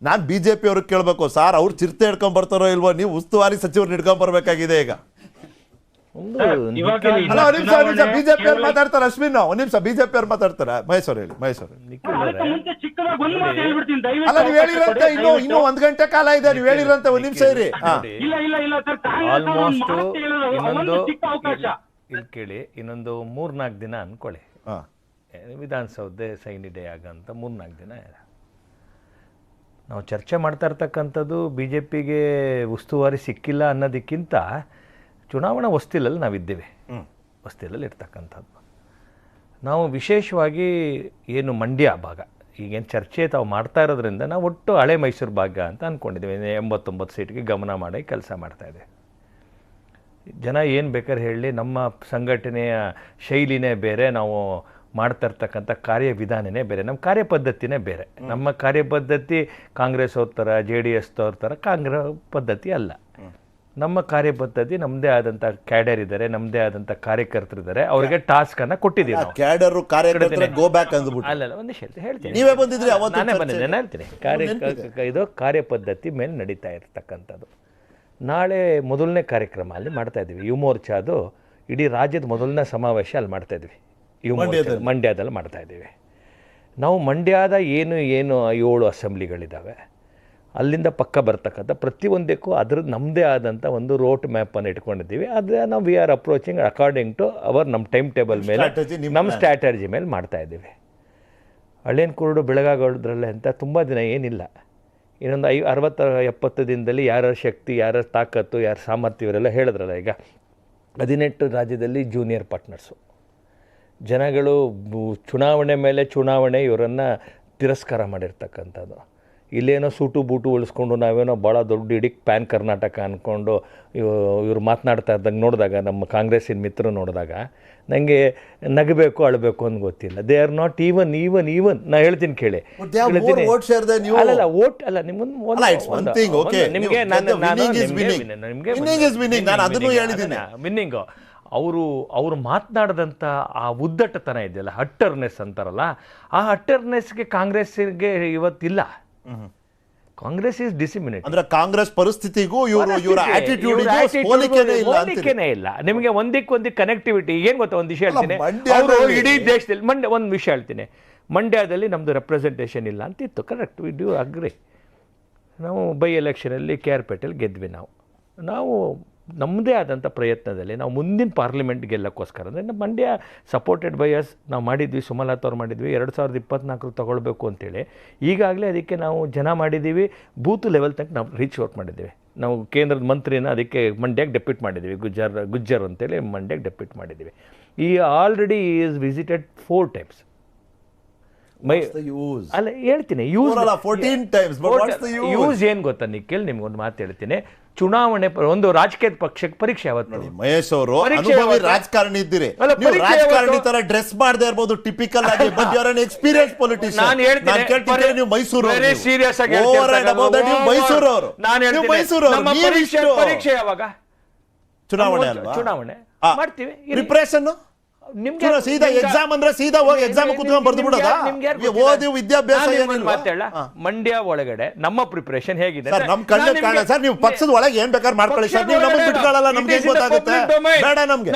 ನಾನು ಬಿಜೆಪಿ ಅವ್ರಿಗೆ ಕೇಳ್ಬೇಕು, ಸಾರ್ ಅವ್ರು ಚಿರತೆ ಹಿಡ್ಕೊಂಡ್ ಬರ್ತಾರೋ ಇಲ್ವೋ, ನೀವು ಉಸ್ತುವಾರಿ ಸಚಿವರು ಹಿಡ್ಕೊಂಡ್ ಬರ್ಬೇಕಾಗಿದೆ ಈಗ. ಬಿಜೆಪಿ ಅವ್ರು ಮಾತಾಡ್ತಾರೆ ಅಶ್ವಿನ್, ಒಂದ್ ನಿಮಿಷ ಬಿಜೆಪಿ ಅವ್ರು ಮಾತಾಡ್ತಾರೆ. ಮಹೇಶ್ವರ್ ಹೇಳಿ. ಅಲ್ಲ, ನೀವು ಹೇಳಿರಂತೆ ಇನ್ನು 1 ಗಂಟೆ ಕಾಲ ಇದೆ, ನೀವು ಹೇಳಿರಂತೆ, ಒಂದ್ ನಿಮಿಷ ಇರಿ.
ಆಲ್ಮೋಸ್ಟ್ ಇಲ್ಲಿ ಕೇಳಿ, ಇನ್ನೊಂದು 3-4 ದಿನ ಅನ್ಕೊಳ್ಳಿ, ವಿಧಾನಸೌಧ ಸೈನಿ ಡೇ ಆಗಂತ 3-4 ದಿನ ನಾವು ಚರ್ಚೆ ಮಾಡ್ತಾ ಇರ್ತಕ್ಕಂಥದ್ದು ಬಿಜೆಪಿಗೆ ಉಸ್ತುವಾರಿ ಸಿಕ್ಕಿಲ್ಲ ಅನ್ನೋದಕ್ಕಿಂತ ಚುನಾವಣಾ ಹೊಸ್ತಿಲಲ್ಲಿ ನಾವಿದ್ದೇವೆ, ಹೊಸ್ತಿಲಲ್ಲಿ ಇರ್ತಕ್ಕಂಥದ್ದು. ನಾವು ವಿಶೇಷವಾಗಿ ಏನು ಮಂಡ್ಯ ಭಾಗ ಈಗೇನು ಚರ್ಚೆ ತಾವು ಮಾಡ್ತಾ ಇರೋದ್ರಿಂದ ನಾವು ಒಟ್ಟು ಹಳೆ ಮೈಸೂರು ಭಾಗ ಅಂತ ಅಂದ್ಕೊಂಡಿದ್ದೀವಿ. 89 ಸೀಟ್ಗೆ ಗಮನ ಮಾಡಿ ಕೆಲಸ ಮಾಡ್ತಾಯಿದೆ. ಜನ ಏನು ಬೇಕಾದ್ರೆ ಹೇಳಿ, ನಮ್ಮ ಸಂಘಟನೆಯ ಶೈಲಿನೇ ಬೇರೆ, ನಾವು ಮಾಡ್ತಾ ಇರ್ತಕ್ಕಂಥ ಕಾರ್ಯವಿಧಾನನೇ ಬೇರೆ, ನಮ್ಮ ಕಾರ್ಯಪದ್ಧತಿನೇ ಬೇರೆ. ನಮ್ಮ ಕಾರ್ಯಪದ್ಧತಿ ಕಾಂಗ್ರೆಸ್ ಅವ್ರ ಥರ JDS ಅವ್ರ ಥರ ಪದ್ಧತಿ ಅಲ್ಲ. ನಮ್ಮ ಕಾರ್ಯಪದ್ಧತಿ ನಮ್ಮದೇ ಆದಂಥ ಕ್ಯಾಡರ್ ಇದ್ದಾರೆ, ನಮ್ಮದೇ ಆದಂಥ ಕಾರ್ಯಕರ್ತರಿದ್ದಾರೆ, ಅವರಿಗೆ ಟಾಸ್ಕನ್ನು ಕೊಟ್ಟಿದ್ದೀವಿ ನಾವು.
ಕ್ಯಾಡರು ಕಾರ್ಯಕರ್ತರು ಗೋ ಬ್ಯಾಕ್ ಅಂದ್ಬಿಟ್ಟು
ಅಲ್ಲ ಒಂದು ಹೇಳ್ತೀನಿ,
ನೀವೇ ಬಂದಿದ್ರಿ ಅವತ್ತು.
ನಾನೇ ಬಂದಿದ್ದೆ, ನಾನು ಹೇಳ್ತೀನಿ. ಇದು ಕಾರ್ಯಪದ್ಧತಿ ಮೇಲೆ ನಡೀತಾ ಇರ್ತಕ್ಕಂಥದ್ದು. ನಾಳೆ ಮೊದಲನೇ ಕಾರ್ಯಕ್ರಮ ಅಲ್ಲಿ ಮಾಡ್ತಾ ಇದ್ದೀವಿ. ಯುವ ಮೋರ್ಚಾದು ಇಡೀ ರಾಜ್ಯದ ಮೊದಲನೇ ಸಮಾವೇಶ ಅಲ್ಲಿ ಮಾಡ್ತಾ ಇದ್ವಿ. ಮಂಡ್ಯದಲ್ಲಿ ಮಾಡ್ತಾ ಇದ್ದೀವಿ. ನಾವು ಮಂಡ್ಯದ ಏನು 7 ಅಸೆಂಬ್ಲಿಗಳಿದ್ದಾವೆ, ಅಲ್ಲಿಂದ ಪಕ್ಕ ಬರ್ತಕ್ಕಂಥ ಪ್ರತಿಯೊಂದಕ್ಕೂ ಅದ್ರದ್ದು ನಮ್ಮದೇ ಆದಂಥ ಒಂದು ರೋಡ್ ಮ್ಯಾಪನ್ನು ಇಟ್ಕೊಂಡಿದ್ದೀವಿ. ಆದರೆ ನಾವು we are approaching according to ನಮ್ಮ ಟೈಮ್ ಟೇಬಲ್ ಮೇಲೆ, ನಮ್ಮ ಸ್ಟ್ರಾಟಜಿ ಮೇಲೆ ಮಾಡ್ತಾ ಇದ್ದೀವಿ. ಹಳ್ಳೇನು ಕುರುಡು ಬೆಳಗಾಗೋದ್ರಲ್ಲೇ ಅಂತ ತುಂಬ ದಿನ ಏನಿಲ್ಲ. ಇನ್ನೊಂದು 60-70 ದಿನದಲ್ಲಿ ಯಾರ ಶಕ್ತಿ, ಯಾರ ತಾಕತ್ತು, ಯಾರ ಸಾಮರ್ಥ್ಯ ಇವರೆಲ್ಲ ಹೇಳಿದ್ರಲ್ಲ. ಈಗ 18 ರಾಜ್ಯದಲ್ಲಿ ಜೂನಿಯರ್ ಪಾರ್ಟ್ನರ್ಸು. ಜನಗಳು ಚುನಾವಣೆ ಮೇಲೆ ಚುನಾವಣೆ ಇವರನ್ನು ತಿರಸ್ಕಾರ ಮಾಡಿರ್ತಕ್ಕಂಥದ್ದು. ಇಲ್ಲೇನೋ ಸೂಟು ಬೂಟು ಉಳಿಸ್ಕೊಂಡು ನಾವೇನೋ ಭಾಳ ದೊಡ್ಡ ಇಡೀ ಪ್ಯಾನ್ ಕರ್ನಾಟಕ ಅಂದ್ಕೊಂಡು ಇವರು ಮಾತನಾಡ್ತಾ ಇದ್ದಂಗೆ ನೋಡಿದಾಗ, ನಮ್ಮ ಕಾಂಗ್ರೆಸ್ಸಿನ ಮಿತ್ರರು ನೋಡಿದಾಗ ನನಗೆ ನಗಬೇಕು ಅಳಬೇಕು ಅಂತ ಗೊತ್ತಿಲ್ಲ. They are not even. ನಾ ಹೇಳ್ತೀನಿ ಕೇಳಿ. ಅಲ್ಲ ಓಟ್ ಅಲ್ಲ, ವಿನ್ನಿಂಗು ಅವರು ಮಾತನಾಡಿದಂಥ ಆ ಉದ್ದಟತನ ಇದೆಯಲ್ಲ, ಹಟ್ಟರ್ನೆಸ್ ಅಂತಾರಲ್ಲ, ಆ ಹಟ್ಟರ್ನೆಸ್ಗೆ ಕಾಂಗ್ರೆಸ್ಸಿಗೆ ಇವತ್ತಿಲ್ಲ. ಕಾಂಗ್ರೆಸ್ ಇಸ್ ಡಿಸಿಮಿನೇಟ್.
ಅಂದ್ರೆ ಕಾಂಗ್ರೆಸ್ ಪರಿಸ್ಥಿತಿಗೂ ಇವರ
ಹೋಲಿಕೆನೇ ಇಲ್ಲ. ನಿಮಗೆ ಒಂದಕ್ಕೊಂದು ಕನೆಕ್ಟಿವಿಟಿ ಏನು ಗೊತ್ತಾ? ಒಂದು ವಿಷಯ ಹೇಳ್ತೀನಿ, ಅವರು ಇಡೀ ದೇಶದಲ್ಲಿ ಒಂದು ವಿಷಯ ಹೇಳ್ತೀನಿ, ಮಂಡ್ಯದಲ್ಲಿ ನಮ್ಮದು ರೆಪ್ರೆಸೆಂಟೇಷನ್ ಇಲ್ಲ ಅಂತಿತ್ತು. Correct, we do agree. ನಾವು ಬೈ ಎಲೆಕ್ಷನಲ್ಲಿ KR ಪೇಟೆಲ್ ಗೆದ್ವಿ. ನಾವು ನಮ್ಮದೇ ಆದಂಥ ಪ್ರಯತ್ನದಲ್ಲಿ ನಾವು ಮುಂದಿನ ಪಾರ್ಲಿಮೆಂಟ್ ಗೆಲ್ಲಕ್ಕೋಸ್ಕರ ಅಂದರೆ ನಮ್ಮ ಮಂಡ್ಯ ಸಪೋರ್ಟೆಡ್ ಬೈ ಅಸ್ ನಾವು ಮಾಡಿದ್ವಿ. ಸುಮಲತಾ ಅವ್ರು ಮಾಡಿದ್ವಿ. 2024 ತಗೊಳ್ಬೇಕು ಅಂತೇಳಿ ಈಗಾಗಲೇ ಅದಕ್ಕೆ ನಾವು ಜನ ಮಾಡಿದ್ದೀವಿ. ಬೂತ್ ಲೆವೆಲ್ ತನಕ ನಾವು ರೀಚ್ ಔಟ್ ಮಾಡಿದ್ದೀವಿ. ನಾವು ಕೇಂದ್ರದ ಮಂತ್ರಿನ ಅದಕ್ಕೆ ಮಂಡ್ಯಕ್ಕೆ ಡೆಪ್ಯೂಟ್ ಮಾಡಿದ್ದೀವಿ. ಗುಜ್ಜರ್ ಅಂತೇಳಿ ಮಂಡ್ಯಕ್ಕೆ ಡೆಪ್ಯೂಟ್ ಮಾಡಿದ್ದೀವಿ. ಈ ಆಲ್ರೆಡಿ ಈಸ್ ವಿಸಿಟೆಡ್ 4 times. ಅಲ್ಲ ಹೇಳ್ತೀನಿ, ಯೂಸ್ ಏನು ಗೊತ್ತಾ ನಿಖಿಲ್? ನಿಮ್ಗೊಂದು ಮಾತು ಹೇಳ್ತೀನಿ. ಚುನಾವಣೆ ಒಂದು ರಾಜಕೀಯ ಪಕ್ಷಕ್ಕೆ ಪರೀಕ್ಷೆ ಅವತ್ತು.
ಮಹೇಶ್ ಅವರು ಅನುಭವಿ ರಾಜಕಾರಣಿ ಇದ್ದೀರಿ, ರಾಜಕಾರಣಿ ತರ ಡ್ರೆಸ್ ಮಾಡದೇ ಇರಬಹುದು ಟಿಪಿಕಲ್ ಆಗಿ, but you are an experience politician.
ನಾನು ಹೇಳ್ತೀನಿ,
ನೀವು ಮೈಸೂರು
ಸೀರಿಯಸ್ ಆಗಿ
ಮೈಸೂರು ಅವರು,
ನಾನು ಹೇಳ್ತೀನಿ,
ಮೈಸೂರು
ಪರೀಕ್ಷೆ ಯಾವಾಗ?
ಚುನಾವಣೆ ಅಲ್ವಾ?
ಚುನಾವಣೆ ಮಾಡ್ತೀವಿ.
ಪ್ರಿಪರೇಷನ್ ನಿಮ್ಗೆ ಸೀದಾ ಎಕ್ಸಾಮ್ ಅಂದ್ರೆ ಸೀದಾ ಹೋಗಿ ಎಕ್ಸಾಮ್ ಕೂತ್ಕೊಂಡು ಬರ್ದು ಬಿಡೋದಾ? ಓದಿ ವಿದ್ಯಾಭ್ಯಾಸ
ಮಾತಾಡ. ಮಂಡ್ಯ ಒಳಗಡೆ ನಮ್ಮ ಪ್ರಿಪರೇಷನ್ ಹೇಗಿದೆ
ಸರ್? ನಮ್ ಕಣ್ಣ ಕಾಣ ಸರ್. ನೀವು ಪಕ್ಷದ ಒಳಗೆ ಏನ್ ಬೇಕಾದ್ರೆ ಮಾಡ್ಕೊಳ್ಳಿ ಸರ್, ನೀವು ನಮಗೆ ಬಿಟ್ಕೊಳ್ಳಲ್ಲ, ನಮ್ಗೆ ಏನ್ ಗೊತ್ತಾಗುತ್ತೆ? ಬೇಡ ನಮ್ಗೆ.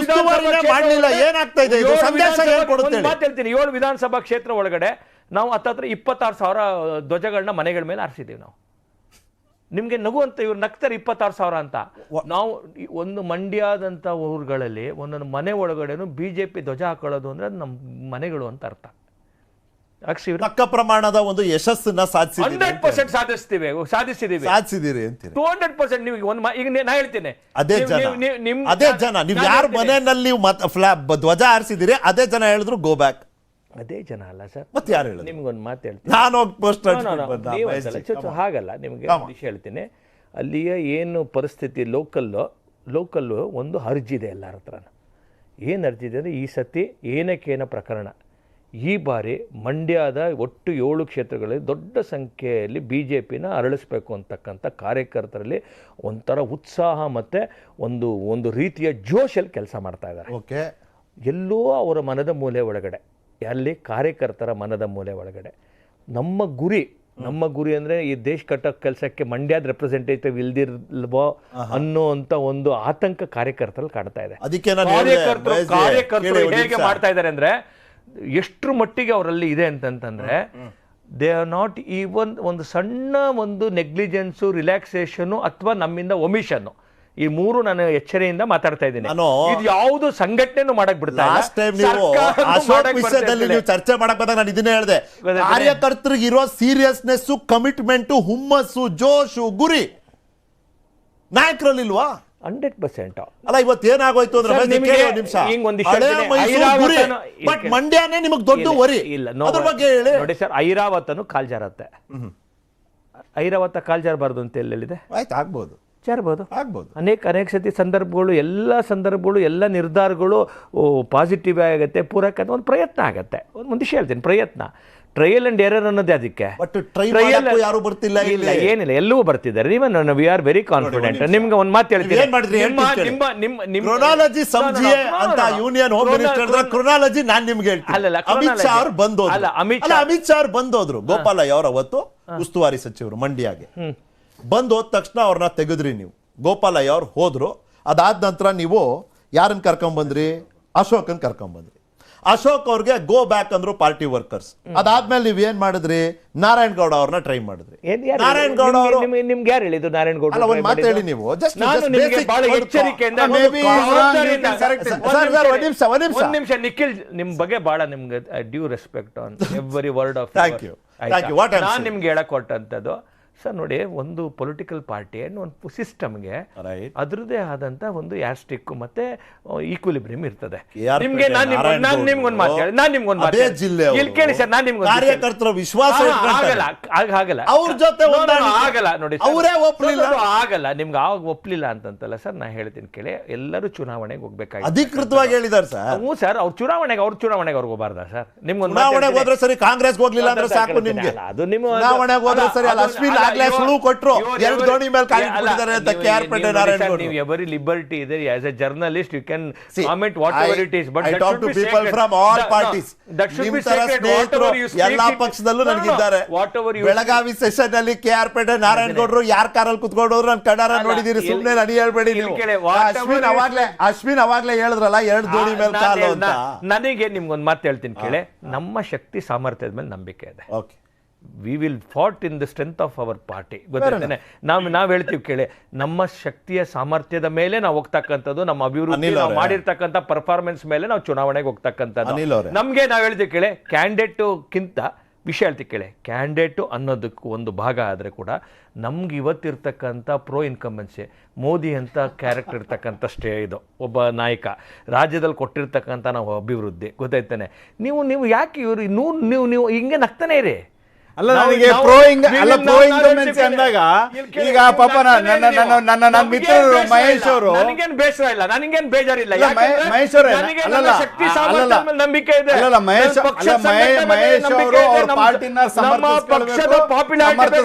ಉಸ್ತುವಾರಿನೇ ಮಾಡ್ಲಿಲ್ಲ, ಏನಾಗ್ತಾ ಇದೆ ಇದು? ಸಂದೇಶ ಏನ್ ಕೊಡುತ್ತೆ?
ಮಾತಾಡ್ತೀನಿ. 7 ವಿಧಾನಸಭಾ ಕ್ಷೇತ್ರ ಒಳಗಡೆ ನಾವು ಹತ್ತತ್ರ 26,000 ಧ್ವಜಗಳನ್ನ ಮನೆಗಳ ಮೇಲೆ ಆರಿಸಿದ್ದೀವಿ. ನಾವು ನಿಮಗೆ ನಗು ಅಂತ ಇವ್ರು ನಗ್ತಾರೆ 26,000 ಅಂತ. ನಾವು ಒಂದು ಮಂಡ್ಯದಂಥ ಊರುಗಳಲ್ಲಿ ಒಂದೊಂದು ಮನೆ ಒಳಗಡೆನು BJP ಧ್ವಜ ಹಾಕೊಳ್ಳೋದು ಅಂದ್ರೆ ಅದು ನಮ್ಮ ಮನೆಗಳು ಅಂತ ಅರ್ಥ.
ತಕ್ಕ ಪ್ರಮಾಣದ ಒಂದು ಯಶಸ್ಸನ್ನ
100% ಸಾಧಿಸಿದ್ದೀರಿ
ಅಂತೀರಿ.
200% ನೀವು ಈಗ ನಾ ಹೇಳ್ತೀನಿ,
ಅದೇ ಜನ ನೀವು ಯಾರ ಮನೆಯಲ್ಲಿ ನೀವು ಧ್ವಜ ಹಾರಿಸಿದಿರಿ ಅದೇ ಜನ ಹೇಳಿದ್ರು ಗೋ ಬ್ಯಾಕ್.
ಅದೇ ಜನ ಅಲ್ಲ ಸರ್,
ಮತ್ತೆ ಯಾರು ಹೇಳಿದ್ರು?
ನಿಮ್ಗೊಂದು ಮಾತು ಹೇಳ್ತೀನಿ, ಹಾಗಲ್ಲ. ನಿಮಗೆ ವಿಷಯ ಹೇಳ್ತೀನಿ. ಅಲ್ಲಿಯ ಏನು ಪರಿಸ್ಥಿತಿ ಲೋಕಲ್ಲು ಒಂದು ಅರ್ಜಿದೆ ಎಲ್ಲರ ಹತ್ರ. ಏನು ಅರ್ಜಿದೆ ಅಂದರೆ, ಈ ಸತಿ ಏನಕ್ಕೇನೋ ಪ್ರಕರಣ, ಈ ಬಾರಿ ಮಂಡ್ಯದ ಒಟ್ಟು 7 ಕ್ಷೇತ್ರಗಳಲ್ಲಿ ದೊಡ್ಡ ಸಂಖ್ಯೆಯಲ್ಲಿ BJPನ ಅರಳಿಸ್ಬೇಕು ಅಂತಕ್ಕಂಥ ಕಾರ್ಯಕರ್ತರಲ್ಲಿ ಒಂಥರ ಉತ್ಸಾಹ ಮತ್ತು ಒಂದು ರೀತಿಯ ಜೋಶಲ್ಲಿ ಕೆಲಸ ಮಾಡ್ತಾ ಇದ್ದಾರೆ.
ಓಕೆ,
ಎಲ್ಲೋ ಅವರ ಮನದ ಮೂಲೆ ಒಳಗಡೆ, ಅಲ್ಲಿ ಕಾರ್ಯಕರ್ತರ ಮನದ ಮೂಲೆ ಒಳಗಡೆ ನಮ್ಮ ಗುರಿ ಅಂದರೆ ಈ ದೇಶ ಕಟ್ಟೋ ಕೆಲಸಕ್ಕೆ ಮಂಡ್ಯದ ರೆಪ್ರೆಸೆಂಟೇಟಿವ್ ಇಲ್ದಿಲ್ವೋ ಅನ್ನೋಂಥ ಒಂದು ಆತಂಕ ಕಾರ್ಯಕರ್ತರಲ್ಲಿ ಕಾಣ್ತಾ ಇದೆ. ಕಾರ್ಯಕರ್ತರು ಹೇಗೆ ಮಾಡ್ತಾ ಇದ್ದಾರೆ ಅಂದರೆ, ಎಷ್ಟರ ಮಟ್ಟಿಗೆ ಅವರಲ್ಲಿ ಇದೆ ಅಂತಂತಂದ್ರೆ, ದೇ ಆರ್ ನಾಟ್ ಈವನ್ ಒಂದು ಸಣ್ಣ ಒಂದು ನೆಗ್ಲಿಜೆನ್ಸು, ರಿಲ್ಯಾಕ್ಸೇಷನು ಅಥವಾ ನಮ್ಮಿಂದ ಒಮಿಷನ್ನು, ಈ 3 ನಾನು ಎಚ್ಚರಿಯಿಂದ ಮಾತಾಡ್ತಾ ಇದ್ದೀನಿ. ಇದು ಯಾವುದು ಸಂಘಟನೆ ಮಾಡಕ್ ಬಿಡ್ತಾ
ವಿಷಯದಲ್ಲಿ ನೀವು ಚರ್ಚೆ ಮಾಡಕ್ ಬಂದಾಗ ನಾನು ಇದನ್ನೇ ಹೇಳಿದೆ, ಕಾರ್ಯಕರ್ತರಿಗೆ ಇರೋ ಸೀರಿಯಸ್ನೆಸ್, ಕಮಿಟ್ಮೆಂಟ್, ಹುಮ್ಮಸ್ಸು, ಜೋಶು, ಗುರಿ ನಾಯಕರಲ್ಲಿಲ್ವಾ?
100%.
ಅಲ್ಲ ಇವತ್ತು ಏನಾಗೋಯ್ತು ಅಂದ್ರೆ
ಸರ್,
ರಮೇಶ್
ನಿಮಗೆ
ಕೇಳಿ ಒಂದ್ ನಿಮಿಷ.
ಹಿಂಗ್ ಒಂದಿಷ್ಟು
ಹಳೆ
ಹೇಳ್ತೀನಿ,
ಮೈಸೂರು ಗುರಿ,
ಐರಾವತನ-
ಬಟ್ ಮಂಡ್ಯನೇ ನಿಮಗೆ ದೊಡ್ಡ ವರಿ.
ಇಲ್ಲ
ಅದ್ರ ಬಗ್ಗೆ ಹೇಳಿ.
ನೋಡಿ ಸರ್, ಐರಾವತನು ಕಾಲ್ ಜಾರತ್ತೆ. ಐರಾವತ ಕಾಲ್ ಜಾರಬಾರ್ದು ಅಂತ ಹೇಳಿದೆ.
ಆಯ್ತು, ಆಗ್ಬೋದು
ಜಾರಬಹುದು.
ಆಗ್ಬೋದು.
ಅನೇಕ ಸತಿ ಸಂದರ್ಭಗಳು, ಎಲ್ಲ ನಿರ್ಧಾರಗಳು ಪಾಸಿಟಿವ್ ಆಗುತ್ತೆ, ಪೂರಕ ಒಂದು ಪ್ರಯತ್ನ ಆಗುತ್ತೆ. ಒಂದು ವಿಷಯ ಹೇಳ್ತೀನಿ, ಪ್ರಯತ್ನ ಟ್ರಯಲ್ ಅಂಡ್ ಎರರ್ ಅನ್ನೋದೇ ಅದಕ್ಕೆ.
ಬಟ್ ಟ್ರೈ ಮಾಡಕ್ಕೂ ಯಾರು ಬರ್ತಿಲ್ಲ
ಇಲ್ಲ, ಏನಿಲ್ಲ, ಎಲ್ಲವೂ ಬರ್ತಿದ್ದಾರೆ. ಇವನ್ ವಿ ಆರ್ ವೆರಿ ಕಾನ್ಫಿಡೆಂಟ್. ನಿಮ್ಗೆ ಒಂದು ಮಾತು ಹೇಳ್ತೀನಿ,
ಕ್ರೊನಾಲಜಿ ಸಮಜಿಯೇ ಅಂತ ಯೂನಿಯನ್ ಹೋಮ್ ಮಿನಿಸ್ಟರ್ ಕ್ರೊನಾಲಜಿ ನಾನು ನಿಮ್ಗೆ ಹೇಳ್ತೀನಿ. ಅಮಿತ್ ಶಾ ಅವ್ರು ಬಂದೋದ್ರು, ಅಮಿತ್ ಶಾ ಅವ್ರು ಬಂದೋದ್ರು, ಗೋಪಾಲಯ್ಯ ಅವ್ರ ಅವತ್ತು ಉಸ್ತುವಾರಿ ಸಚಿವರು ಮಂಡ್ಯಗೆ ಬಂದು ಹೋದ ತಕ್ಷಣ ಅವ್ರನ್ನ ತೆಗೆದ್ರಿ ನೀವು. ಗೋಪಾಲಯ್ಯ ಅವ್ರು ಹೋದ್ರು. ಅದಾದ ನಂತರ ನೀವು ಯಾರನ್ನ ಕರ್ಕೊಂಡ್ಬಂದ್ರಿ? ಅಶೋಕನ್ ಕರ್ಕೊಂಡ್ಬಂದ್ರಿ. ಅಶೋಕ್ ಅವ್ರಿಗೆ ಗೋ ಬ್ಯಾಕ್ ಅಂದ್ರು ಪಾರ್ಟಿ ವರ್ಕರ್ಸ್. ಅದಾದ್ಮೇಲೆ ನೀವ್ ಏನ್ ಮಾಡಿದ್ರಿ? ನಾರಾಯಣ್ ಗೌಡ ಅವ್ರನ್ನ ಟ್ರೈ ಮಾಡಿದ್ರಿ. ನಾರಾಯಣ್ ಗೌಡ ಅವರು
ನಿಮ್ಗೆ ಯಾರು ಹೇಳಿದ್ದು? ನಾರಾಯಣ್ ಗೌಡ
ಅಲ್ಲ, ಒಂದ್ ಮಾತು ಹೇಳಿ ನೀವು.
ಒಂದ್ ನಿಮಿಷ ನಿಖಿಲ್, ನಿಮ್ ಬಗ್ಗೆ ಬಹಳ ನಿಮ್ಗೆ due respect on every word of. ನಾನು ನಿಮ್ಗೆ ಹೇಳಕ್ ಕೊಟ್ಟಂತದ್ದು ಸರ್, ನೋಡಿ, ಒಂದು ಪೊಲಿಟಿಕಲ್ ಪಾರ್ಟಿ ಒಂದು ಸಿಸ್ಟಮ್ಗೆ ಅದ್ರದ್ದೇ ಆದಂತ ಒಂದು ಯಾಸ್ಟಿಕ್ ಮತ್ತೆ ಈಕ್ವಿಲಿಬ್ರಿಯಂ ಇರ್ತದೆ. ನಿಮ್ಗೆ ನಿಮ್ಗೊಂದು ಮಾತು ಹೇಳಿ, ನಾನು ನಿಮ್ಗೊಂದು ಮಾತು ಇಲ್ಲಿ ಕೇಳಿ ಸರ್, ನಾನು ನಿಮ್ಗೆ
ಕಾರ್ಯಕರ್ತರ ವಿಶ್ವಾಸ
ಆಗಲ್ಲ,
ಅವ್ರ ಜೊತೆ
ಆಗಲ್ಲ. ನೋಡಿ,
ಅವರೇ ಒಪ್ಪಲಿಲ್ಲ,
ಆಗಲ್ಲ. ನಿಮ್ಗೆ ಆವಾಗ ಒಪ್ಪಲಿಲ್ಲ ಅಂತಂತಲ್ಲ ಸರ್, ನಾ ಹೇಳ್ತೀನಿ ಕೇಳಿ, ಎಲ್ಲರೂ ಚುನಾವಣೆಗೆ ಹೋಗ್ಬೇಕಾಗಿ
ಅಧಿಕೃತವಾಗಿ ಹೇಳಿದಾರೆ ಸರ್.
ಹ್ಞೂ ಸರ್, ಅವ್ರು ಚುನಾವಣೆಗೆ ಅವ್ರಿಗೆ ಹೋಗಬಾರ್ದ ಸರ್? ನಿಮ್ಗೊಂದು
ಚುನಾವಣೆಗೆ ಹೋದ್ರೆ ಸರಿ, ಕಾಂಗ್ರೆಸ್ ಹೋಗ್ಲಿಲ್ಲ ಅಂದ್ರೆ ಸಾಕು ನಿಮ್ಗೆ.
ಅದು ನಿಮ್ಮ
ಚುನಾವಣೆಗೆ ಹೋದ್ರೆ ಸರಿ. ಅಲ್ಲ, ಅಶ್ವಿನ್ ಆಗ್ಲೇ ಸುಳು ಕೊಟ್ರು, ಎರಡು ದೋಣಿ ಮೇಲೆ ಕಾಲಿ ಬಿಟ್ಟಿದ್ದಾರೆ ಅಂತ KR ಪೇಟೆ ನಾರಾಯಣ್ ಗೌಡ.
ನೀವು ಎವರಿ ಲಿಬರ್ಟಿ ಇದೆ. As a journalist you can comment whatever it is, but
I talk to people from all parties. ನಿಮ್ಮ ತರ ಸ್ನೇಹಿತರು ಎಲ್ಲಾ ಪಕ್ಷದಲ್ಲೂ ನನಗಿದ್ದಾರೆ. ಬೆಳಗಾವಿ ಸೆಷನ್ ಅಲ್ಲಿ KR ಪೇಟೆ ನಾರಾಯಣ್ ಗೌಡರು ಯಾರ ಕಾರಲ್ಲಿ ಕುತ್ಕೊಂಡೋದ್ರು ನಾನು ಕಣ್ಣಾರ ನೋಡಿದೀರಿ. ಸುಮ್ಮನೆ ನನಗೆ ಹೇಳ್ಬೇಡಿ ನೀವು. ಅಶ್ವಿನ್ ಅವಾಗ್ಲೇ ಹೇಳಿದ್ರಲ್ಲ, ಎರಡು ದೋಣಿ ಮೇಲೆ ಕಾಲು ಅಂತ.
ನನಗೆ ನಿಮ್ಗೊಂದು ಮಾತು ಹೇಳ್ತೀನಿ ಕೇಳಿ, ನಮ್ಮ ಶಕ್ತಿ ಸಾಮರ್ಥ್ಯದ ಮೇಲೆ ನಂಬಿಕೆ ಇದೆ.
Okay,
we will fight in the strength of our party. ಗೊತ್ತಾಗ್ತಾನೆ? ನಾವು ಹೇಳ್ತೀವಿ ಕೇಳಿ, ನಮ್ಮ ಶಕ್ತಿಯ ಸಾಮರ್ಥ್ಯದ ಮೇಲೆ ನಾವು ಹೋಗ್ತಕ್ಕಂಥದ್ದು, ನಮ್ಮ ಅಭಿವೃದ್ಧಿ ನಾವು ಮಾಡಿರ್ತಕ್ಕಂಥ ಪರ್ಫಾರ್ಮೆನ್ಸ್ ಮೇಲೆ ನಾವು ಚುನಾವಣೆಗೆ ಹೋಗ್ತಕ್ಕಂಥದ್ದು. ನಮಗೆ ನಾವು ಹೇಳ್ತೀವಿ ಕೇಳಿ, ಕ್ಯಾಂಡಿಡೇಟ್ಗಿಂತ ವಿಷಯ ಹೇಳ್ತೀವಿ ಕೇಳಿ, ಕ್ಯಾಂಡಿಡೇಟು ಅನ್ನೋದಕ್ಕೂ ಒಂದು ಭಾಗ ಆದರೆ ಕೂಡ ನಮ್ಗೆ ಇವತ್ತಿರ್ತಕ್ಕಂಥ ಪ್ರೋ ಇನ್ಕಂಬೆನ್ಸಿ ಮೋದಿ ಅಂತ ಕ್ಯಾರೆಕ್ಟರ್ ಇರ್ತಕ್ಕಂಥ ಇದು ಒಬ್ಬ ನಾಯಕ, ರಾಜ್ಯದಲ್ಲಿ ಕೊಟ್ಟಿರ್ತಕ್ಕಂಥ ನಾವು ಅಭಿವೃದ್ಧಿ. ಗೊತ್ತಾಯ್ತಾನೆ? ನೀವು ಯಾಕೆ ಇವರು ನೀವು ಹಿಂಗೆ ನಗ್ತಾನೆ ಇರಿ.
ಅಲ್ಲ, ನನಗೆ ಪ್ರೋ ಇನ್ಕಂಬೆನ್ಸಿ ಅಂದಾಗ ಈಗ ಪಾಪ ನನ್ನ ಮಿತ್ರರು ಮಹೇಶ್ ಅವರು,
ನನಗೇನು ಬೇಸರ ಇಲ್ಲ, ನನಗೇನು ಬೇಜಾರಿಲ್ಲ.
ಮಹೇಶ್ ಅವರು
ಶಕ್ತಿ ಸಾಮರ್ಥ್ಯ ನಂಬಿಕೆ ಇದೆ.
ಮಹೇಶ್ ಅವರು ಅವ್ರ ಪಾರ್ಟಿನ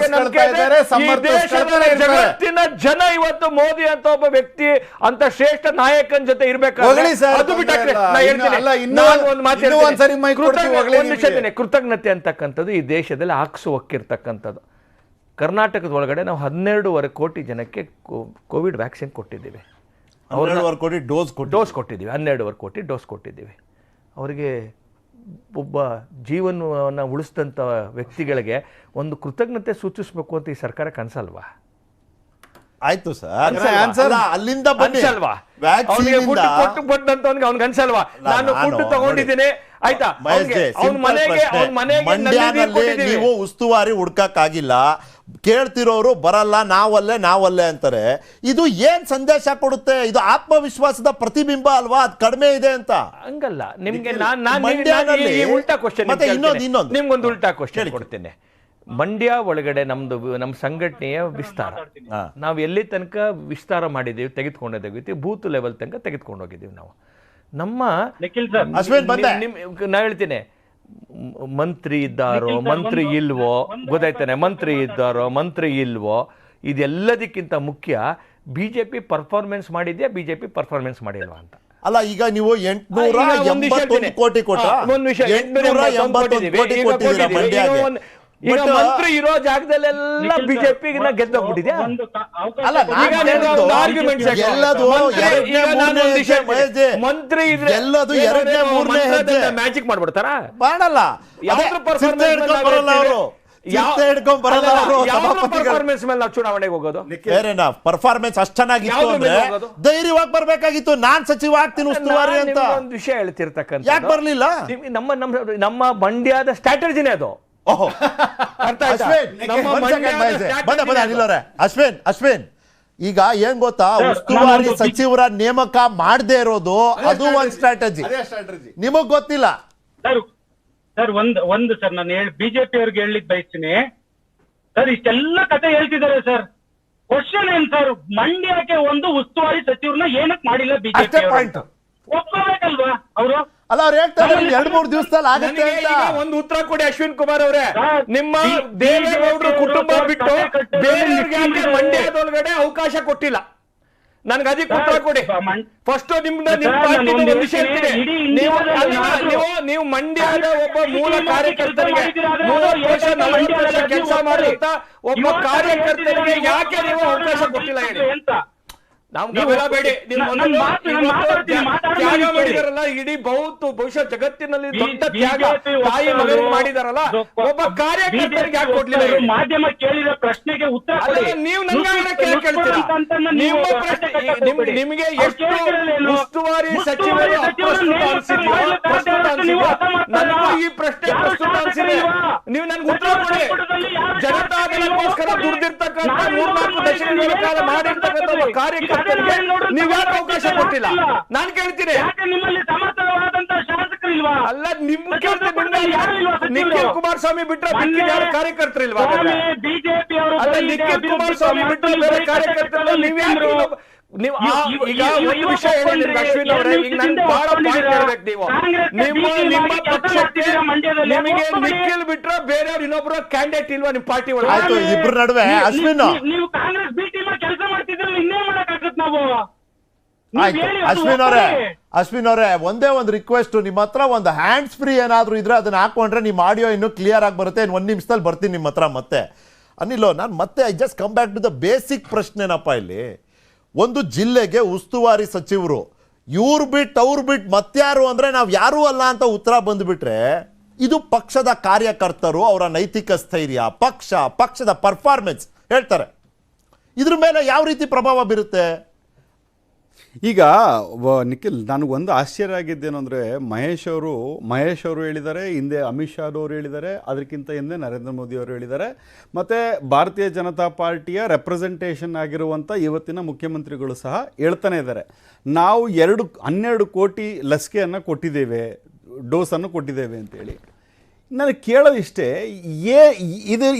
ಜಗತ್ತಿನ ಜನ ಇವತ್ತು ಮೋದಿ ಅಂತ ಒಬ್ಬ ವ್ಯಕ್ತಿ ಅಂತ ಶ್ರೇಷ್ಠ ನಾಯಕನ ಜೊತೆ ಇರ್ಬೇಕು. ಅದು ಬಿಟ್ಟರೆ ಕೃತಜ್ಞತೆ ಅಂತಕ್ಕಂಥದ್ದು ಈ ದೇಶದಲ್ಲಿ ಹಾಕ್ಸುವಕ್ಕಿರ್ತಕ್ಕಂಥದ್ದು. ಕರ್ನಾಟಕದ ಒಳಗಡೆ ನಾವು 12.5 ಕೋಟಿ ಜನಕ್ಕೆ ಕೋವಿಡ್ ವ್ಯಾಕ್ಸಿನ್ ಕೊಟ್ಟಿದ್ದೀವಿ.
12.5 ಕೋಟಿ
ಡೋಸ್ ಕೊಟ್ಟಿದ್ದೀವಿ. 12.5 ಕೋಟಿ ಡೋಸ್ ಕೊಟ್ಟಿದ್ದೀವಿ. ಅವರಿಗೆ ಒಬ್ಬ ಜೀವನವನ್ನು ಉಳಿಸಿದಂಥ ವ್ಯಕ್ತಿಗಳಿಗೆ ಒಂದು ಕೃತಜ್ಞತೆ ಸೂಚಿಸಬೇಕು ಅಂತ ಈ ಸರ್ಕಾರಕ್ಕೆ ಅನ್ಸಲ್ವಾ?
ಆಯ್ತು ಸರ್, ಅಲ್ಲಿಂದ
ಅನ್ಸಲ್ವಾ? ಅವ್ನಿಗೆ ಅನ್ಸಲ್ವಾ? ನಾನು ಫುಡ್ ತಗೊಂಡಿದ್ದೀನಿ, ಆಯ್ತಾ?
ನೀವು ಉಸ್ತುವಾರಿ ಹುಡ್ಕಕ್ಕಾಗಿಲ್ಲ, ಕೇಳ್ತಿರೋರು ಬರಲ್ಲ, ನಾವಲ್ಲೇ ಅಂತಾರೆ. ಇದು ಏನ್ ಸಂದೇಶ ಕೊಡುತ್ತೆ? ಇದು ಆತ್ಮವಿಶ್ವಾಸದ ಪ್ರತಿಬಿಂಬ ಅಲ್ವಾ? ಅದು ಕಡಿಮೆ ಇದೆ ಅಂತ
ಹಂಗಲ್ಲ. ನಿಮ್ಗೆ ಉಲ್ಟಾ ಕ್ವಶನ್, ನಿಮ್ಗೊಂದು ಉಲ್ಟಾ ಕ್ವಶನ್ ಕೊಡ್ತೇನೆ. ಮಂಡ್ಯ ಒಳಗಡೆ ನಮ್ಮ ಸಂಘಟನೆಯ ವಿಸ್ತಾರ ನಾವು ಎಲ್ಲಿ ತನಕ ವಿಸ್ತಾರ ಮಾಡಿದ್ದೀವಿ, ತೆಗೆದುಕೊಂಡಿದ್ದೀವಿ, ಬೂತ್ ಲೆವೆಲ್ ತನಕ ತೆಗೆದುಕೊಂಡು ಹೋಗಿದ್ದೀವಿ ನಾವು. ನಮ್ಮ ನಾ ಹೇಳ್ತೀನಿ, ಮಂತ್ರಿ ಇದ್ದಾರೋ ಮಂತ್ರಿ ಇಲ್ವೋ, ಗೊತ್ತಾಯ್ತಾನೆ? ಮಂತ್ರಿ ಇದ್ದಾರೋ ಮಂತ್ರಿ ಇಲ್ವೋ, ಇದೆಲ್ಲದಕ್ಕಿಂತ ಮುಖ್ಯ ಬಿಜೆಪಿ ಪರ್ಫಾರ್ಮೆನ್ಸ್ ಮಾಡಿದ್ಯಾ, ಬಿಜೆಪಿ ಪರ್ಫಾರ್ಮೆನ್ಸ್ ಮಾಡಿಲ್ವಾ ಅಂತ.
ಅಲ್ಲ, ಈಗ ನೀವು 881 ಕೋಟಿ ಕೊಟ್ಟ, 881 ಕೋಟಿ ಕೊಟ್ಟಿದ್ದೀರಾ ಮಂಡ್ಯಗೆ.
ಈಗ ಮಂತ್ರಿ ಇರೋ ಜಾಗದಲ್ಲೆಲ್ಲ ಬಿಜೆಪಿ ಗೆದ್ದೋಗ್ಬಿಟ್ಟಿದ್ಯಾ? ಮಂತ್ರಿ ಇದ್ರೆ ಮ್ಯಾಜಿಕ್ ಮಾಡ್ಬಿಡ್ತಾರ?
ಮಾಡಲ್ಲ.
ಪರ್ಫಾರ್ಮೆನ್ಸ್ ಮೇಲೆ ನಾವು ಚುನಾವಣೆಗೆ ಹೋಗೋದು.
ಪರ್ಫಾರ್ಮೆನ್ಸ್ ಅಷ್ಟು ಚೆನ್ನಾಗಿತ್ತು ಅಂದ್ರೆ ಧೈರ್ಯವಾಗಿ ಬರ್ಬೇಕಾಗಿತ್ತು. ನಾನ್ ಸಚಿವ ಆಗ್ತೀನಿ ಉಸ್ತುವಾರಿ ಅಂತ
ಒಂದು ವಿಷಯ ಹೇಳ್ತಿರ್ತಕ್ಕಂಥ.
ಯಾಕೆ ಬರ್ಲಿಲ್ಲ?
ನಮ್ಮ ಮಂಡ್ಯದ ಸ್ಟ್ರಾಟಜಿನೇ ಅದು.
ಅಶ್ವಿನ್, ಈಗ ಏನ್ ಗೊತ್ತಾ, ಉಸ್ತುವಾರಿ ಸಚಿವರ ನೇಮಕ ಮಾಡದೇ ಇರೋದು ಅದು ಒಂದ್ ಸ್ಟ್ರಾಟಜಿ. ನಿಮಗ್ ಗೊತ್ತಿಲ್ಲ
ಸರ್. ಒಂದು ಸರ್ ನಾನು ಬಿಜೆಪಿ ಅವ್ರಿಗೆ ಹೇಳಲಿಕ್ಕೆ ಬಯಸ್ತೀನಿ ಸರ್. ಇಷ್ಟೆಲ್ಲ ಕತೆ ಹೇಳ್ತಿದ್ದಾರೆ ಸರ್. ಕ್ವಶನ್ ಏನ್ ಸರ್, ಮಂಡ್ಯಕ್ಕೆ ಒಂದು ಉಸ್ತುವಾರಿ ಸಚಿವರನ್ನ ಏನಕ್ಕೆ ಮಾಡಿಲ್ಲ ಬಿಜೆಪಿ? ಒಪ್ಕೋಬೇಕಲ್ವಾ ಅವರು?
ಅಲ್ಲ, ಅವ್ರು ಹೇಳ್ತಾರೆ 2-3 ದಿವಸದಲ್ಲಿ ಆಗುತ್ತೆ ಅಂತ.
ಒಂದು ಉತ್ತರ ಕೊಡಿ ಅಶ್ವಿನ್ ಕುಮಾರ್ ಅವರೇ. ನಿಮ್ಮ ದೇವೇಗೌಡರು ಕುಟುಂಬ ಬಿಟ್ಟು ಬೇರೆಯವ್ರಿಗೆ ಮಂಡ್ಯದೊಳಗಡೆ ಅವಕಾಶ ಕೊಟ್ಟಿಲ್ಲ. ನನ್ಗೆ ಅದಕ್ಕೆ ಉತ್ತರ ಕೊಡಿ ಫಸ್ಟ್. ನೀವು ಮಂಡ್ಯದ ಒಬ್ಬ ಮೂಲ ಕಾರ್ಯಕರ್ತರಿಗೆ 30 ವರ್ಷ 40 ವರ್ಷ ಕೆಲಸ ಮಾಡುತ್ತ ಒಬ್ಬ ಕಾರ್ಯಕರ್ತರಿಗೆ ಯಾಕೆ ನೀವು ಅವಕಾಶ ಕೊಟ್ಟಿಲ್ಲ ಹೇಳಿ? ಬೇಡಿ. ತ್ಯಾಗ ಮಾಡಿದಾರಲ್ಲ ಇಡೀ ಬಹುಶಃ ಜಗತ್ತಿನಲ್ಲಿ ದೊಡ್ಡ ತ್ಯಾಗ ತಾಯಿ ಮಗನಿಗೆ ಮಾಡಿದಾರಲ್ಲ, ಒಬ್ಬ ಕಾರ್ಯಕರ್ತರಿಗೆ ಯಾಕೆ ಕೊಡ್ಲಿಲ್ಲ?
ಮಾಧ್ಯಮ ಕೇಳಿದ ಪ್ರಶ್ನೆಗೆ ಉತ್ತರ
ನೀವು ನನಗೆ ಕೇಳ್ತೀರಾ? ನಿಮ್ಮ ಪ್ರಶ್ನೆ ನಿಮಗೆ ಎಷ್ಟು ಉಸ್ತುವಾರಿ ಸಚಿವರು ನನಗೂ ಈ ಪ್ರಶ್ನೆ ಪ್ರಸ್ತುತ ಅನಿಸಿದೆ. ನೀವು ನನ್ಗೆ ಉತ್ತರ ಕೊಡಿ. ಜನತಾದಳಕ್ಕೋಸ್ಕರ ದುಡ್ದಿರ್ತಕ್ಕಂಥ 3-4 ದಶಕಗಳ ಕಾಲ ಮಾಡಿರ್ತಕ್ಕಂಥ ಕಾರ್ಯಕರ್ತರಿಗೆ ನೀವು ಯಾಕೆ ಅವಕಾಶ ಕೊಟ್ಟಿಲ್ಲ? ನಾನು ಕೇಳ್ತೀನಿ.
ನಿಮ್ಮಲ್ಲಿ ಸಮರ್ಥವಾದಂತ ಶಾಸಕರಿಲ್ವಾ?
ಅಲ್ಲ, ನಿಖಿಲ್ ಕುಮಾರಸ್ವಾಮಿ ಬಿಟ್ರೆ ಯಾರು ಕಾರ್ಯಕರ್ತರಿಲ್ವಾ?
ಬಿಜೆಪಿ ಅವರು
ನಿಖಿಲ್ ಕುಮಾರಸ್ವಾಮಿ ಬಿಟ್ರೆ ಬೇರೆ ಕಾರ್ಯಕರ್ತರು ನೀವ್ಯಾರು? ನೀವು ಈಗ ಒಂದು ವಿಷಯ ಹೇಳಿದ್ರಿ ಅಶ್ವಿನ್ ಅವರೇ, ಈಗ ನನ್ಗೆ ಬಹಳ ಪಾಯಿಂಟ್ ಹೇಳ್ಬೇಕು. ನಿಮ್ಮ ಪಕ್ಷಕ್ಕೆ ನಿಮಗೆ ನಿಖಿಲ್ ಬಿಟ್ರೆ ಬೇರೆ ಇನ್ನೊಬ್ರು ಕ್ಯಾಂಡಿಡೇಟ್ ಇಲ್ವಾ ನಿಮ್ಮ ಪಾರ್ಟಿ ಒಳಗೆ?
ಆಯ್ತು, ಇಬ್ರು ನಡುವೆ ಅಶ್ವಿನ್,
ನೀವು ಕಾಂಗ್ರೆಸ್ ಬಿ ಟೀಮ್ ಕೆಲಸ ಮಾಡ್ತಿದ್ರೆ ಇನ್ನೇನ್ ಮಾಡಕ್ಕಾಗತ್ ನಾವು?
ಅಶ್ವಿನ್ ಅವರೇ ಒಂದೇ ಒಂದು ರಿಕ್ವೆಸ್ಟ್, ನಿಮ್ಮ ಹತ್ರ ಒಂದು ಹ್ಯಾಂಡ್ಸ್ ಫ್ರೀ ಏನಾದ್ರು ಇದ್ರೆ ಅದನ್ನ ಹಾಕೊಂಡ್ರೆ ನಿಮ್ಮ ಆಡಿಯೋ ಇನ್ನೂ ಕ್ಲಿಯರ್ ಆಗಿ ಬರುತ್ತೆ. 1 ನಿಮಿಷದಲ್ಲಿ ಬರ್ತೀನಿ ನಿಮ್ಮ ಹತ್ರ. ಮತ್ತೆ ಅನಿಲ್, ನಾನು ಮತ್ತೆ I just come back to the basic ಪ್ರಶ್ನೆನಪ್ಪ. ಇಲ್ಲಿ ಒಂದು ಜಿಲ್ಲೆಗೆ ಉಸ್ತುವಾರಿ ಸಚಿವರು ಇವ್ರು ಬಿಟ್ಟು ಅವ್ರು ಬಿಟ್ಟು ಮತ್ಯಾರು ಅಂದ್ರೆ ನಾವು ಯಾರೂ ಅಲ್ಲ ಅಂತ ಉತ್ತರ ಬಂದುಬಿಟ್ರೆ, ಇದು ಪಕ್ಷದ ಕಾರ್ಯಕರ್ತರು ಅವರ ನೈತಿಕ ಸ್ಥೈರ್ಯ, ಪಕ್ಷದ ಪರ್ಫಾರ್ಮೆನ್ಸ್ ಹೇಳ್ತಾರೆ. ಇದ್ರ ಮೇಲೆ ಯಾವ ರೀತಿ ಪ್ರಭಾವ ಬೀರುತ್ತೆ?
ಈಗ ನಿಖಿಲ್, ನನಗೊಂದು ಆಶ್ಚರ್ಯ ಆಗಿದ್ದೇನು ಅಂದರೆ, ಮಹೇಶ್ ಅವರು ಹೇಳಿದ್ದಾರೆ, ಹಿಂದೆ ಅಮಿತ್ ಶಾ ಅವರು ಹೇಳಿದ್ದಾರೆ, ಅದಕ್ಕಿಂತ ಹಿಂದೆ ನರೇಂದ್ರ ಮೋದಿ ಅವರು ಹೇಳಿದ್ದಾರೆ, ಮತ್ತು ಭಾರತೀಯ ಜನತಾ ಪಾರ್ಟಿಯ ರೆಪ್ರೆಸೆಂಟೇಷನ್ ಆಗಿರುವಂಥ ಇವತ್ತಿನ ಮುಖ್ಯಮಂತ್ರಿಗಳು ಸಹ ಹೇಳ್ತಾನೆ ಇದ್ದಾರೆ, ನಾವು 12 ಕೋಟಿ ಲಸಿಕೆಯನ್ನು ಕೊಟ್ಟಿದ್ದೇವೆ, ಡೋಸನ್ನು ಕೊಟ್ಟಿದ್ದೇವೆ ಅಂತೇಳಿ. ನನಗೆ ಕೇಳೋದಿಷ್ಟೇ,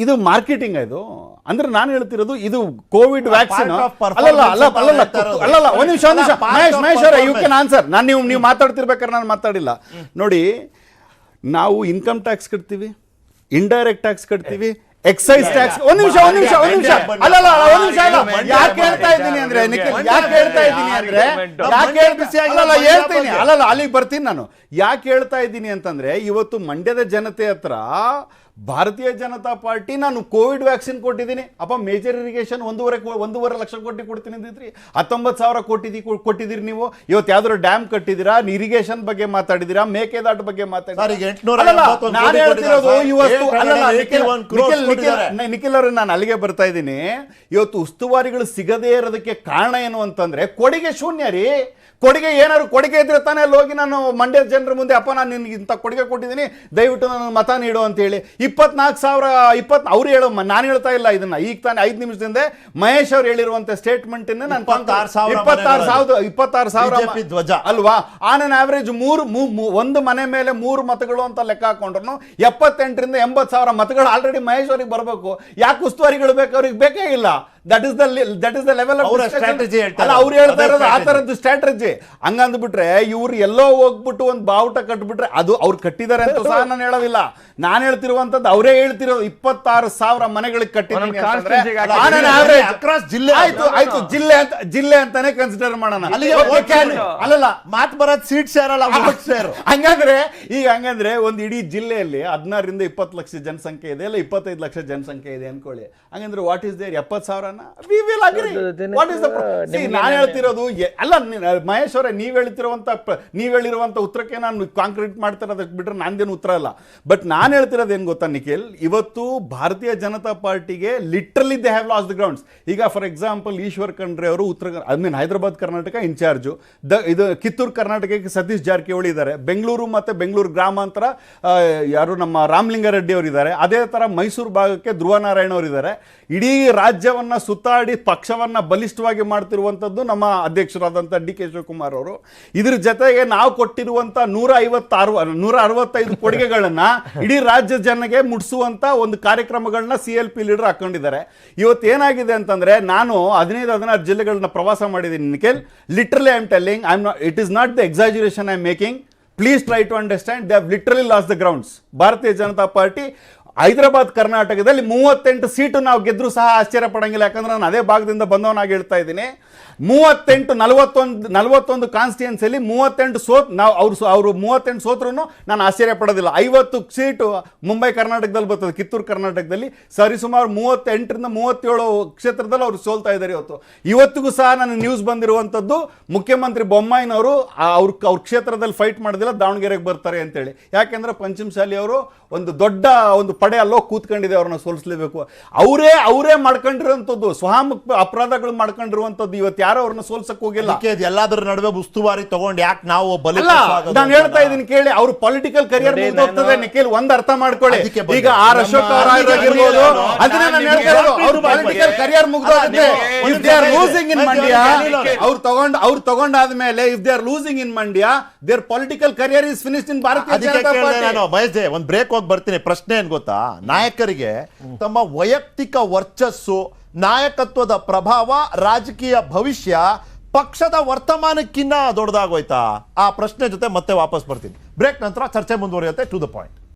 ಇದು ಮಾರ್ಕೆಟಿಂಗ್ ಇದು ಅಂದ್ರೆ ನಾನು ಹೇಳ್ತಿರೋದು ಇದು ಕೋವಿಡ್ ವ್ಯಾಕ್ಸಿನ್ ಅಲ್ಲಲ್ಲ. ಒಂದು ನಿಮಿಷ ಮಹೇಶ್ ಅವರೇ, ಯು ಕ್ಯಾನ್ ಆನ್ಸರ್. ನೀವು ಮಾತಾಡ್ತಿರ್ಬೇಕಾದ್ರೆ ನಾನು ಮಾತಾಡಿಲ್ಲ ನೋಡಿ. ನಾವು ಇನ್ಕಮ್ ಟ್ಯಾಕ್ಸ್ ಕಟ್ತೀವಿ, ಇಂಡೈರೆಕ್ಟ್ ಟ್ಯಾಕ್ಸ್ ಕಟ್ತೀವಿ, ಎಕ್ಸೈಸ್ ಟ್ಯಾಕ್ಸ್. ಒಂದ್ ನಿಮಿಷ ಯಾಕೆ ಹೇಳ್ತಾ ಇದ್ದೀನಿ ಅಂದ್ರೆ ಅಲ್ಲಿಗೆ ಬರ್ತೀನಿ ನಾನು. ಯಾಕೆ ಹೇಳ್ತಾ ಇದ್ದೀನಿ ಅಂತಂದ್ರೆ, ಇವತ್ತು ಮಂಡ್ಯದ ಜನತೆ ಹತ್ರ ಭಾರತೀಯ ಜನತಾ ಪಾರ್ಟಿ ನಾನು ಕೋವಿಡ್ ವ್ಯಾಕ್ಸಿನ್ ಕೊಟ್ಟಿದ್ದೀನಿ ಅಪ್ಪ, ಮೇಜರ್ ಇರಿಗೇಷನ್ 1.5 ಲಕ್ಷ ಕೋಟಿ ಕೊಡ್ತೀನಿ ಅಂದಿದ್ರಿ, 19,000 ಕೊಟ್ಟಿದ್ದೀರಿ ನೀವು. ಇವತ್ತು ಯಾವ್ದಾದ್ರು ಡ್ಯಾಮ್ ಕಟ್ಟಿದ್ದೀರಾ, ಇರಿಗೇಷನ್ ಬಗ್ಗೆ ಮಾತಾಡಿದಿರಾ, ಮೇಕೆದಾಟು ಬಗ್ಗೆ ನಿಖಿಲ್ ಅವರು, ನಾನು ಅಲ್ಲಿಗೆ ಬರ್ತಾ ಇದ್ದೀನಿ. ಇವತ್ತು ಉಸ್ತುವಾರಿಗಳು ಸಿಗದೇ ಇರೋದಕ್ಕೆ ಕಾರಣ ಏನು ಅಂತಂದ್ರೆ ಕೊಡುಗೆ ಶೂನ್ಯ ರೀ. ಕೊಡುಗೆ ಇದ್ರೆ ತಾನೇ ಹೋಗಿ ನಾನು ಮಂಡ್ಯದ ಜನರ ಮುಂದೆ ಅಪ್ಪ ನಾನು ನಿನ್ಗೆ ಇಂಥ ಕೊಡುಗೆ ಕೊಟ್ಟಿದ್ದೀನಿ, ದಯವಿಟ್ಟು ನನ್ನ ಮತ ನೀಡು ಅಂತೇಳಿ 24,000 ಅವ್ರು ಹೇಳೋ, ನಾನು ಹೇಳ್ತಾ ಇಲ್ಲ ಇದನ್ನ. ಈಗ ತಾನೇ 5 ನಿಮಿಷದಿಂದ ಮಹೇಶ್ ಅವ್ರು ಹೇಳಿರುವಂತ ಸ್ಟೇಟ್ಮೆಂಟ್ ನಾನು 26,000
ಧ್ವಜ
ಅಲ್ವಾ? ಆನ್ ಅನ್ ಆವರೇಜ್ ಒಂದು ಮನೆ ಮೇಲೆ 3 ಮತಗಳು ಅಂತ ಲೆಕ್ಕ ಹಾಕೊಂಡ್ರು 78ರಿಂದ 80,000 ಮತಗಳು ಆಲ್ರೆಡಿ ಮಹೇಶ್ ಅವ್ರಿಗೆ ಬರಬೇಕು. ಯಾಕೆ ಉಸ್ತುವಾರಿಗಳು ಬೇಕು? ಅವ್ರಿಗೆ ಬೇಕೇ ಇಲ್ಲ. That is the level of strategy. ಅವ್ರು ಹೇಳ್ತಾ ಇರೋದು ಆ ತರದ್ದು ಸ್ಟ್ರಾಟಜಿ. ಹಂಗಂದ್ಬಿಟ್ರೆ ಇವ್ರು ಎಲ್ಲೋ ಹೋಗ್ಬಿಟ್ಟು ಒಂದು ಬಾವುಟ ಕಟ್ಬಿಟ್ರೆ ಅದು ಅವ್ರು ಕಟ್ಟಿದ್ದಾರೆ ಅಂತ ಸಹ ನಾನು ಹೇಳೋದಿಲ್ಲ. ನಾನು ಹೇಳ್ತಿರುವಂತದ್ದು ಅವರೇ ಹೇಳ್ತಿರೋದು 26,000 ಮನೆಗಳಿಗೆ ಕಟ್ಟಿದ್ದೀನಿ. ಜಿಲ್ಲೆ ಅಂತಾನೆ ಕನ್ಸಿಡರ್ ಮಾಡೋಣ. ಅಲ್ಲಲ್ಲ, ಮಾತು ಬರೋದು ಸೀಟ್ ಶೇರ್ ಅಲ್ಲ, ಶೇರ್. ಹಂಗಂದ್ರೆ ಒಂದು ಇಡೀ ಜಿಲ್ಲೆಯಲ್ಲಿ 16ರಿಂದ 20 ಲಕ್ಷ ಜನಸಂಖ್ಯೆ ಇದೆ, ಇಲ್ಲ 25 ಲಕ್ಷ ಜನಸಂಖ್ಯೆ ಇದೆ ಅನ್ಕೊಳ್ಳಿ. ಹಂಗಂದ್ರೆ ವಾಟ್ ಇಸ್ ದೇರ್ 70,000? ನಾನು ಹೇಳ್ತಿರೋದು ಅಲ್ಲ ಮಹೇಶ್ ಅವರೇ, ನೀವ್ ಹೇಳಿರುವಂತ ಉತ್ತರಕ್ಕೆ ನಾನು ಕಾಂಕ್ರೀಟ್ ಮಾಡ್ತಿರೋದಕ್ಕೆ ಬಿಟ್ರೆ ನಂದೇನು ಉತ್ತರ ಅಲ್ಲ. ಬಟ್ ನಾನು ಹೇಳ್ತಿರೋದು ಏನ್ ಗೊತ್ತಾ ನಿಖಿಲ್, ಇವತ್ತು ಭಾರತೀಯ ಜನತಾ ಪಾರ್ಟಿಗೆ literally they have lost the grounds. ಈಗ ಫಾರ್ ಎಕ್ಸಾಂಪಲ್ ಈಶ್ವರ್ ಖಂಡ್ರೆ ಅವರು ಹೈದರಾಬಾದ್ ಕರ್ನಾಟಕ ಇನ್ಚಾರ್ಜು, ಇದು ಕಿತ್ತೂರು ಕರ್ನಾಟಕಕ್ಕೆ ಸತೀಶ್ ಜಾರಕಿಹೊಳಿ ಇದ್ದಾರೆ, ಬೆಂಗಳೂರು ಮತ್ತೆ ಬೆಂಗಳೂರು ಗ್ರಾಮಾಂತರ ಯಾರು ನಮ್ಮ ರಾಮಲಿಂಗಾರೆಡ್ಡಿ ಅವರು ಇದ್ದಾರೆ, ಅದೇ ತರ ಮೈಸೂರು ಭಾಗಕ್ಕೆ ಧ್ರುವ ನಾರಾಯಣ ಅವರು ಇದ್ದಾರೆ. ಇಡೀ ರಾಜ್ಯವನ್ನ ಸುತ್ತಾಡಿ ಪಕ್ಷವನ್ನ ಬಲಿಷ್ಠವಾಗಿ ಮಾಡ್ತಿರುವಂಥದ್ದು ನಮ್ಮ ಅಧ್ಯಕ್ಷರಾದಂಥ ಡಿ ಕೆ ಶಿವಕುಮಾರ್ ಅವರು. ಇದ್ರ ಜೊತೆಗೆ ನಾವು ಕೊಟ್ಟಿರುವಂತ 165 ಕೊಡುಗೆಗಳನ್ನ ಇಡೀ ರಾಜ್ಯ ಜನಗೆ ಮುಟ್ಟಿಸುವಂತ ಒಂದು ಕಾರ್ಯಕ್ರಮಗಳನ್ನ CLP ಲೀಡರ್ ಹಾಕೊಂಡಿದ್ದಾರೆ. ಇವತ್ತು ಏನಾಗಿದೆ ಅಂತಂದ್ರೆ, ನಾನು 15-16 ಜಿಲ್ಲೆಗಳನ್ನ ಪ್ರವಾಸ ಮಾಡಿದ್ದೀನಿ Nikhil. Literally I am telling, it is not the exaggeration I am making. Please try to understand, they have literally lost the grounds. Bharatiya Janata party Hyderabad ಕರ್ನಾಟಕದಲ್ಲಿ 38 ಸೀಟು ನಾವು ಗೆದ್ರು ಸಹ ಆಶ್ಚರ್ಯ ಪಡಂಗಿಲ್ಲ. ಯಾಕಂದ್ರೆ ನಾನು ಅದೇ ಭಾಗದಿಂದ ಬಂದವನಾಗಿ ಹೇಳ್ತಾ ಇದ್ದೀನಿ. 41 ಕಾನ್ಸ್ಟಿಟ್ಯೂನ್ಸಿಯಲ್ಲಿ 38 ನಾವು ಅವರು 38 ಸೋತ್ರು ನಾನು ಆಶ್ಚರ್ಯ ಪಡೋದಿಲ್ಲ. 50 ಸೀಟು ಮುಂಬೈ ಕರ್ನಾಟಕದಲ್ಲಿ ಬರ್ತದೆ, ಕಿತ್ತೂರು ಕರ್ನಾಟಕದಲ್ಲಿ ಸರಿಸುಮಾರು 38ರಿಂದ 37 ಕ್ಷೇತ್ರದಲ್ಲಿ ಅವರು ಸೋಲ್ತಾ ಇದ್ದಾರೆ. ಇವತ್ತಿಗೂ ಸಹ ನನ್ನ ನ್ಯೂಸ್ ಬಂದಿರುವಂಥದ್ದು, ಮುಖ್ಯಮಂತ್ರಿ ಬೊಮ್ಮಾಯಿನವರು ಅವ್ರ ಕ್ಷೇತ್ರದಲ್ಲಿ ಫೈಟ್ ಮಾಡೋದಿಲ್ಲ, ದಾವಣಗೆರೆಗೆ ಬರ್ತಾರೆ ಅಂತೇಳಿ. ಯಾಕೆಂದ್ರೆ ಪಂಚಮಸಾಲಿ ಅವರು ಒಂದು ದೊಡ್ಡ ಒಂದು ಪಡೆ ಅಲ್ಲೋ ಕೂತ್ಕೊಂಡಿದೆ, ಅವ್ರನ್ನ ಸೋಲಿಸಲೇಬೇಕು. ಅವರೇ ಮಾಡ್ಕೊಂಡಿರುವಂಥದ್ದು, ಅಪರಾಧಗಳು ಮಾಡ್ಕೊಂಡಿರುವಂಥದ್ದು. ಇವತ್ತು ಯಾರೋ ಅವ್ರನ್ನ ಸೋಲ್ಸಕ್ ಹೋಗಿಲ್ಲ.
ಎಲ್ಲಾದ್ರ ನಡುವೆ ಉಸ್ತುವಾರಿ ತಗೊಂಡು ಯಾಕೆ ನಾವು
ನಾನು ಹೇಳ್ತಾ ಇದ್ದೀನಿ ಕೇಳಿ, ಅವ್ರ ಪೊಲಿಟಿಕಲ್ ಕರಿಯರ್ ಮುಗಿದೋಗ್ತದೆ ನಿಖಿಲ್. ಒಂದ್ ಅರ್ಥ ಮಾಡ್ಕೊಳ್ಳಿ. ಈಗ ಅಶೋಕ್ ಅವರಾಗಿರ್ಬೋದು, ಅದನ್ನ ನಾನು ಹೇಳ್ತಾ ಇರೋದು, ಅವ್ರ ಪೊಲಿಟಿಕಲ್ ಕರಿಯರ್ ಮುಗಿದೋಗುತ್ತೆ. If they are losing in Mandya, ಅವ್ರು ತಗೊಂಡಾದ್ಮೇಲೆ if they are losing in Mandya, their political career is finished in Bharatiya Janata party.
Mahesh ಒಂದ್ ಬ್ರೇಕ್ ಹೋಗಿ ಬರ್ತೀನಿ. ಪ್ರಶ್ನೆ ಏನ್ ಗೊತ್ತಾ, ನಾಯಕರಿಗೆ ತಮ್ಮ ವೈಯಕ್ತಿಕ ವರ್ಚಸ್ಸು, ನಾಯಕತ್ವದ ಪ್ರಭಾವ, ರಾಜಕೀಯ ಭವಿಷ್ಯ ಪಕ್ಷದ ವರ್ತಮಾನಕ್ಕಿಂತ ದೊಡ್ಡದಾಗೋಯ್ತಾ? ಆ ಪ್ರಶ್ನೆ ಜೊತೆ ಮತ್ತೆ ವಾಪಸ್ ಬರ್ತೀನಿ. ಬ್ರೇಕ್ ನಂತರ ಚರ್ಚೆ ಮುಂದುವರಿಯುತ್ತೆ. To the point.